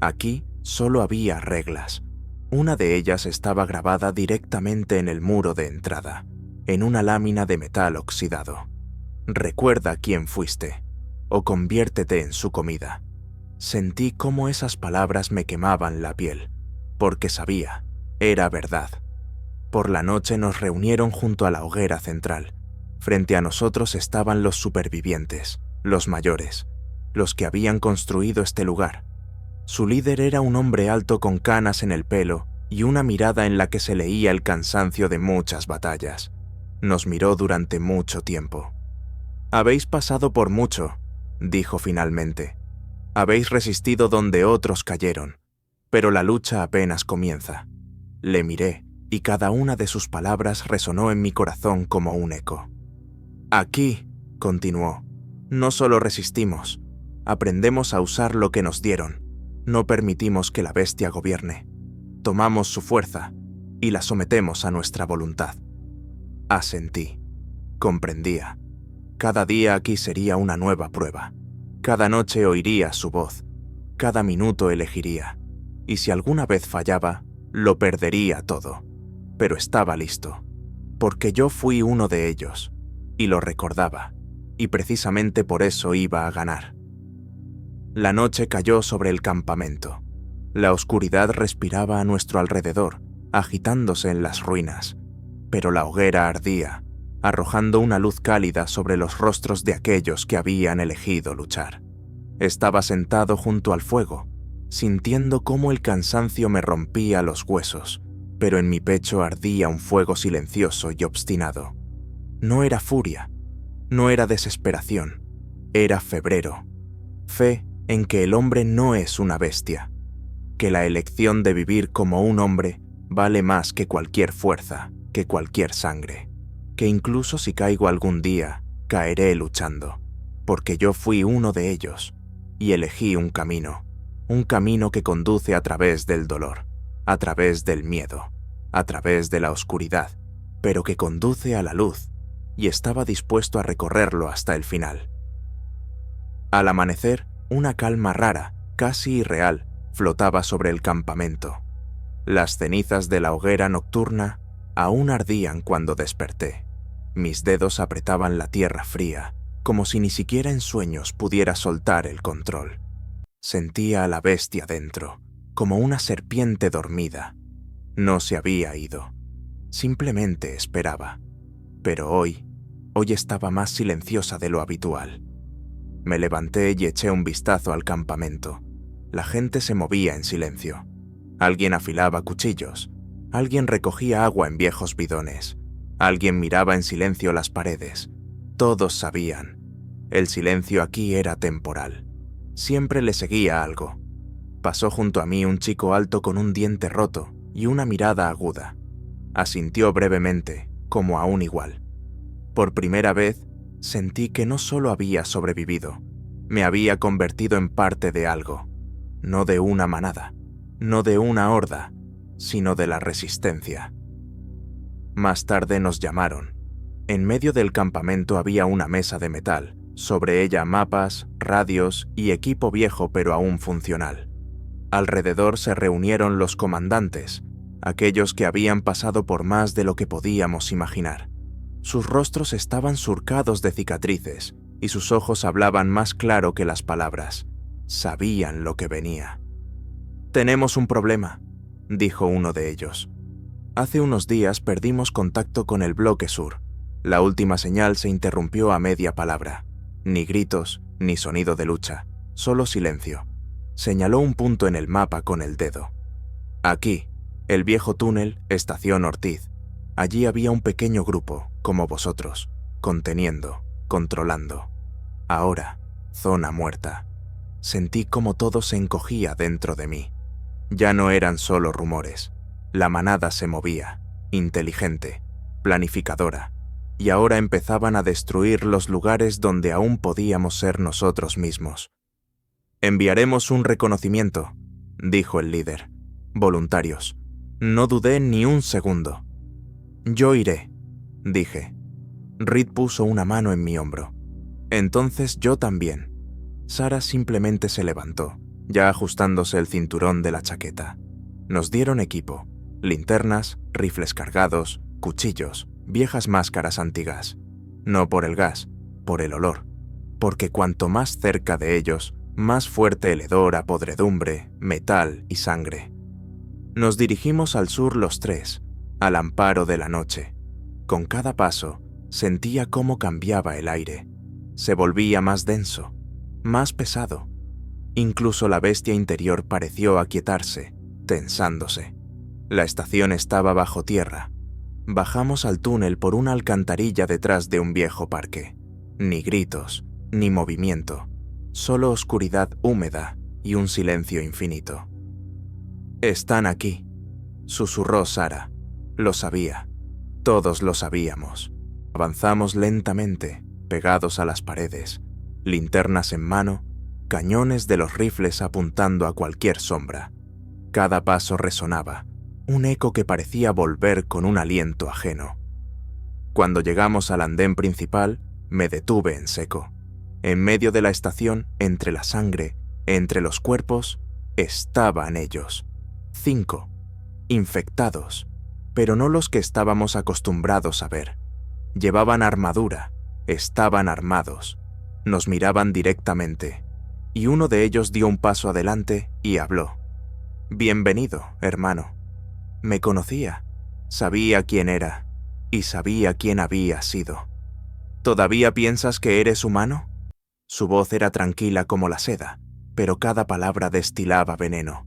Aquí solo había reglas. Una de ellas estaba grabada directamente en el muro de entrada, en una lámina de metal oxidado. Recuerda quién fuiste, o conviértete en su comida. Sentí cómo esas palabras me quemaban la piel, porque sabía, era verdad. Por la noche nos reunieron junto a la hoguera central. Frente a nosotros estaban los supervivientes, los mayores, los que habían construido este lugar. Su líder era un hombre alto con canas en el pelo y una mirada en la que se leía el cansancio de muchas batallas. Nos miró durante mucho tiempo. «Habéis pasado por mucho», dijo finalmente. «Habéis resistido donde otros cayeron, pero la lucha apenas comienza». Le miré, y cada una de sus palabras resonó en mi corazón como un eco. «Aquí», continuó, «no solo resistimos, aprendemos a usar lo que nos dieron, no permitimos que la bestia gobierne, tomamos su fuerza y la sometemos a nuestra voluntad». Asentí. Comprendía. Cada día aquí sería una nueva prueba. Cada noche oiría su voz. Cada minuto elegiría. Y si alguna vez fallaba, lo perdería todo. Pero estaba listo. Porque yo fui uno de ellos. Y lo recordaba. Y precisamente por eso iba a ganar. La noche cayó sobre el campamento. La oscuridad respiraba a nuestro alrededor, agitándose en las ruinas. Pero la hoguera ardía, arrojando una luz cálida sobre los rostros de aquellos que habían elegido luchar. Estaba sentado junto al fuego, sintiendo cómo el cansancio me rompía los huesos, pero en mi pecho ardía un fuego silencioso y obstinado. No era furia, no era desesperación, era febrero. Fe en que el hombre no es una bestia, que la elección de vivir como un hombre vale más que cualquier fuerza, que cualquier sangre, que incluso si caigo algún día, caeré luchando, porque yo fui uno de ellos, y elegí un camino que conduce a través del dolor, a través del miedo, a través de la oscuridad, pero que conduce a la luz, y estaba dispuesto a recorrerlo hasta el final. Al amanecer, una calma rara, casi irreal, flotaba sobre el campamento. Las cenizas de la hoguera nocturna aún ardían cuando desperté. Mis dedos apretaban la tierra fría, como si ni siquiera en sueños pudiera soltar el control. Sentía a la bestia dentro, como una serpiente dormida. No se había ido. Simplemente esperaba. Pero hoy estaba más silenciosa de lo habitual. Me levanté y eché un vistazo al campamento. La gente se movía en silencio. Alguien afilaba cuchillos. Alguien recogía agua en viejos bidones. Alguien miraba en silencio las paredes. Todos sabían. El silencio aquí era temporal. Siempre le seguía algo. Pasó junto a mí un chico alto con un diente roto y una mirada aguda. Asintió brevemente, como a un igual. Por primera vez, sentí que no solo había sobrevivido, me había convertido en parte de algo. No de una manada, no de una horda, sino de la resistencia. Más tarde nos llamaron. En medio del campamento había una mesa de metal, sobre ella mapas, radios y equipo viejo pero aún funcional. Alrededor se reunieron los comandantes, aquellos que habían pasado por más de lo que podíamos imaginar. Sus rostros estaban surcados de cicatrices y sus ojos hablaban más claro que las palabras. Sabían lo que venía. «Tenemos un problema», dijo uno de ellos. «Hace unos días perdimos contacto con el bloque sur. La última señal se interrumpió a media palabra. Ni gritos, ni sonido de lucha, solo silencio». Señaló un punto en el mapa con el dedo. «Aquí, el viejo túnel, Estación Ortiz. Allí había un pequeño grupo, como vosotros, conteniendo, controlando. Ahora, zona muerta». Sentí como todo se encogía dentro de mí. Ya no eran solo rumores. La manada se movía, inteligente, planificadora, y ahora empezaban a destruir los lugares donde aún podíamos ser nosotros mismos. «Enviaremos un reconocimiento», dijo el líder. «Voluntarios». No dudé ni un segundo. «Yo iré», dije. Reed puso una mano en mi hombro. «Entonces yo también». Sara simplemente se levantó, ya ajustándose el cinturón de la chaqueta. Nos dieron equipo, linternas, rifles cargados, cuchillos, viejas máscaras antigas. No por el gas, por el olor, porque cuanto más cerca de ellos, más fuerte el hedor a podredumbre, metal y sangre. Nos dirigimos al sur los tres, al amparo de la noche. Con cada paso, sentía cómo cambiaba el aire. Se volvía más denso, más pesado. Incluso la bestia interior pareció aquietarse, tensándose. La estación estaba bajo tierra. Bajamos al túnel por una alcantarilla detrás de un viejo parque. Ni gritos, ni movimiento, solo oscuridad húmeda y un silencio infinito. «Están aquí», susurró Sara. Lo sabía. Todos lo sabíamos. Avanzamos lentamente, pegados a las paredes, linternas en mano, cañones de los rifles apuntando a cualquier sombra. Cada paso resonaba, un eco que parecía volver con un aliento ajeno. Cuando llegamos al andén principal, me detuve en seco. En medio de la estación, entre la sangre, entre los cuerpos, estaban ellos. 5, infectados, pero no los que estábamos acostumbrados a ver. Llevaban armadura, estaban armados, nos miraban directamente, y uno de ellos dio un paso adelante y habló. «Bienvenido, hermano». Me conocía, sabía quién era, y sabía quién había sido. «¿Todavía piensas que eres humano?» Su voz era tranquila como la seda, pero cada palabra destilaba veneno.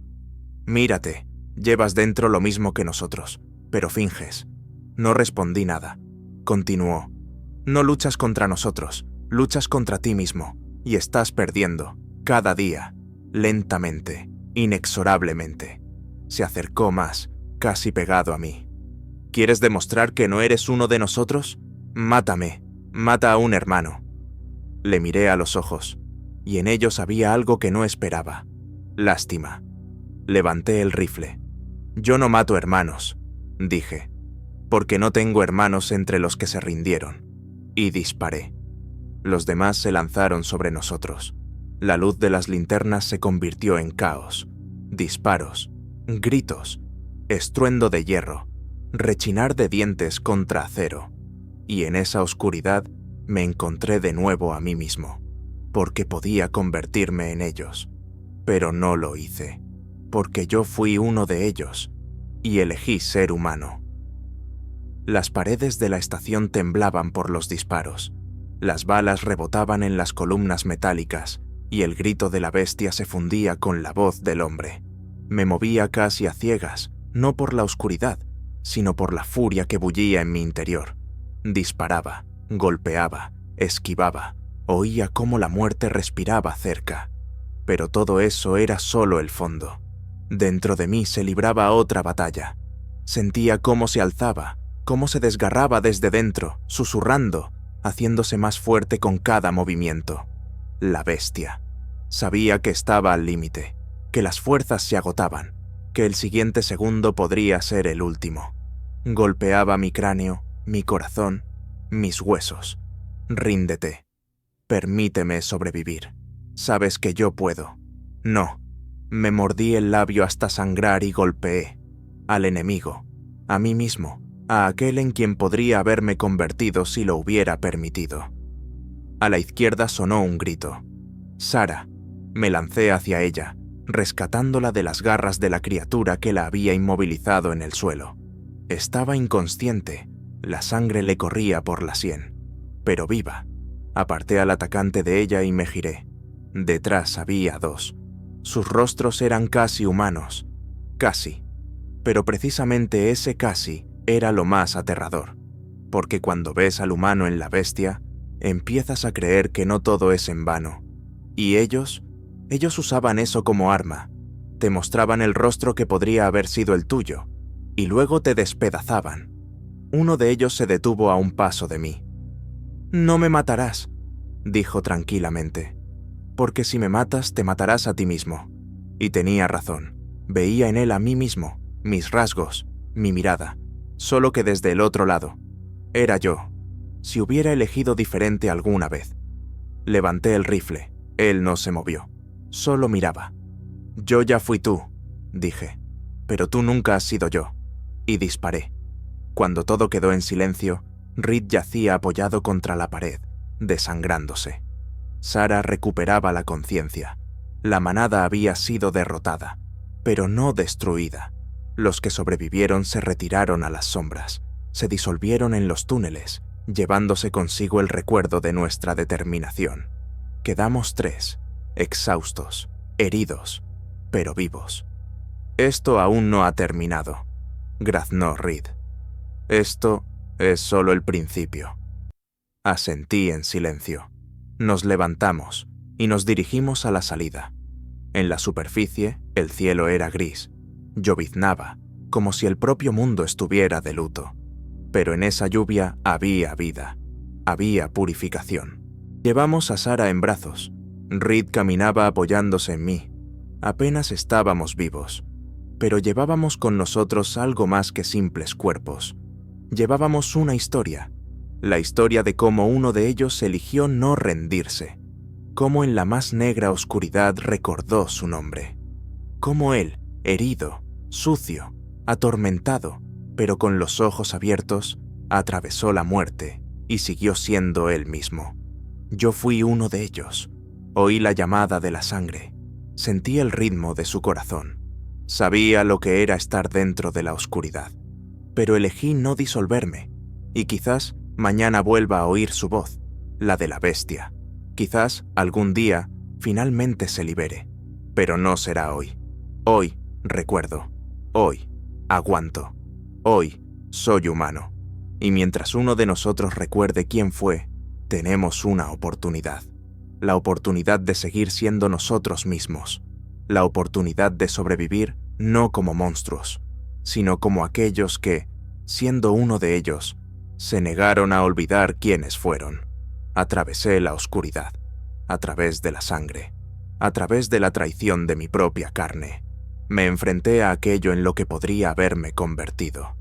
«Mírate, llevas dentro lo mismo que nosotros, pero finges». No respondí nada. Continuó. «No luchas contra nosotros, luchas contra ti mismo, y estás perdiendo, cada día, lentamente, inexorablemente». Se acercó más, casi pegado a mí. «¿Quieres demostrar que no eres uno de nosotros? Mátame, mata a un hermano». Le miré a los ojos, y en ellos había algo que no esperaba. Lástima. Levanté el rifle. «Yo no mato hermanos», dije, «porque no tengo hermanos entre los que se rindieron». Y disparé. Los demás se lanzaron sobre nosotros. La luz de las linternas se convirtió en caos. Disparos, gritos, estruendo de hierro, rechinar de dientes contra acero. Y en esa oscuridad me encontré de nuevo a mí mismo, porque podía convertirme en ellos. Pero no lo hice, porque yo fui uno de ellos, y elegí ser humano. Las paredes de la estación temblaban por los disparos. Las balas rebotaban en las columnas metálicas, y el grito de la bestia se fundía con la voz del hombre. Me movía casi a ciegas, no por la oscuridad, sino por la furia que bullía en mi interior. Disparaba, golpeaba, esquivaba, oía cómo la muerte respiraba cerca. Pero todo eso era solo el fondo. Dentro de mí se libraba otra batalla. Sentía cómo se alzaba, cómo se desgarraba desde dentro, susurrando, haciéndose más fuerte con cada movimiento. La bestia. Sabía que estaba al límite, que las fuerzas se agotaban, que el siguiente segundo podría ser el último. Golpeaba mi cráneo, mi corazón, mis huesos. «Ríndete. Permíteme sobrevivir. Sabes que yo puedo». No. Me mordí el labio hasta sangrar y golpeé. Al enemigo, a mí mismo, a aquel en quien podría haberme convertido si lo hubiera permitido. A la izquierda sonó un grito. «Sara». Me lancé hacia ella, rescatándola de las garras de la criatura que la había inmovilizado en el suelo. Estaba inconsciente, la sangre le corría por la sien, pero viva. Aparté al atacante de ella y me giré. Detrás había 2. Sus rostros eran casi humanos, casi. Pero precisamente ese casi era lo más aterrador, porque cuando ves al humano en la bestia, empiezas a creer que no todo es en vano. Y ellos usaban eso como arma. Te mostraban el rostro que podría haber sido el tuyo, y luego te despedazaban. Uno de ellos se detuvo a un paso de mí. «No me matarás», dijo tranquilamente, «porque si me matas te matarás a ti mismo». Y tenía razón. Veía en él a mí mismo, mis rasgos, mi mirada, solo que desde el otro lado. Era yo, si hubiera elegido diferente alguna vez. Levanté el rifle. Él no se movió. Solo miraba. «Yo ya fui tú», dije, «pero tú nunca has sido yo». Y disparé. Cuando todo quedó en silencio, Reed yacía apoyado contra la pared, desangrándose. Sara recuperaba la conciencia. La manada había sido derrotada, pero no destruida. Los que sobrevivieron se retiraron a las sombras, se disolvieron en los túneles, llevándose consigo el recuerdo de nuestra determinación. Quedamos 3, exhaustos, heridos, pero vivos. Esto aún no ha terminado. graznó Reed. Esto es solo el principio. Asentí en silencio. Nos levantamos y nos dirigimos a la salida. En la superficie, el cielo era gris. Lloviznaba, como si el propio mundo estuviera de luto. Pero en esa lluvia había vida, había purificación. Llevamos a Sara en brazos. Reed caminaba apoyándose en mí. Apenas estábamos vivos, pero llevábamos con nosotros algo más que simples cuerpos. Llevábamos una historia, la historia de cómo uno de ellos eligió no rendirse, cómo en la más negra oscuridad recordó su nombre, cómo él, herido, sucio, atormentado, pero con los ojos abiertos, atravesó la muerte y siguió siendo él mismo. Yo fui uno de ellos. Oí la llamada de la sangre. Sentí el ritmo de su corazón. Sabía lo que era estar dentro de la oscuridad. Pero elegí no disolverme. Y quizás mañana vuelva a oír su voz, la de la bestia. Quizás algún día finalmente se libere. Pero no será hoy. Hoy recuerdo. Hoy aguanto. Hoy soy humano. Y mientras uno de nosotros recuerde quién fue, tenemos una oportunidad. La oportunidad de seguir siendo nosotros mismos. La oportunidad de sobrevivir no como monstruos, sino como aquellos que, siendo uno de ellos, se negaron a olvidar quiénes fueron. Atravesé la oscuridad, a través de la sangre, a través de la traición de mi propia carne. Me enfrenté a aquello en lo que podría haberme convertido.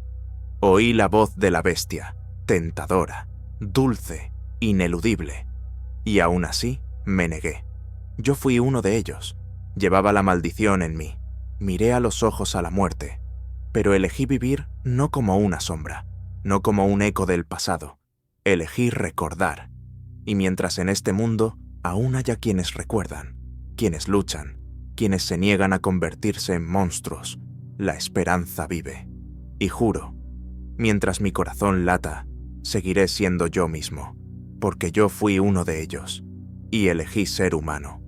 Oí la voz de la bestia, tentadora, dulce, ineludible, y aún así me negué. Yo fui uno de ellos. Llevaba la maldición en mí. Miré a los ojos a la muerte, pero elegí vivir no como una sombra, no como un eco del pasado. Elegí recordar. Y mientras en este mundo aún haya quienes recuerdan, quienes luchan, quienes se niegan a convertirse en monstruos, la esperanza vive. Y juro, mientras mi corazón lata, seguiré siendo yo mismo, porque yo fui uno de ellos y elegí ser humano.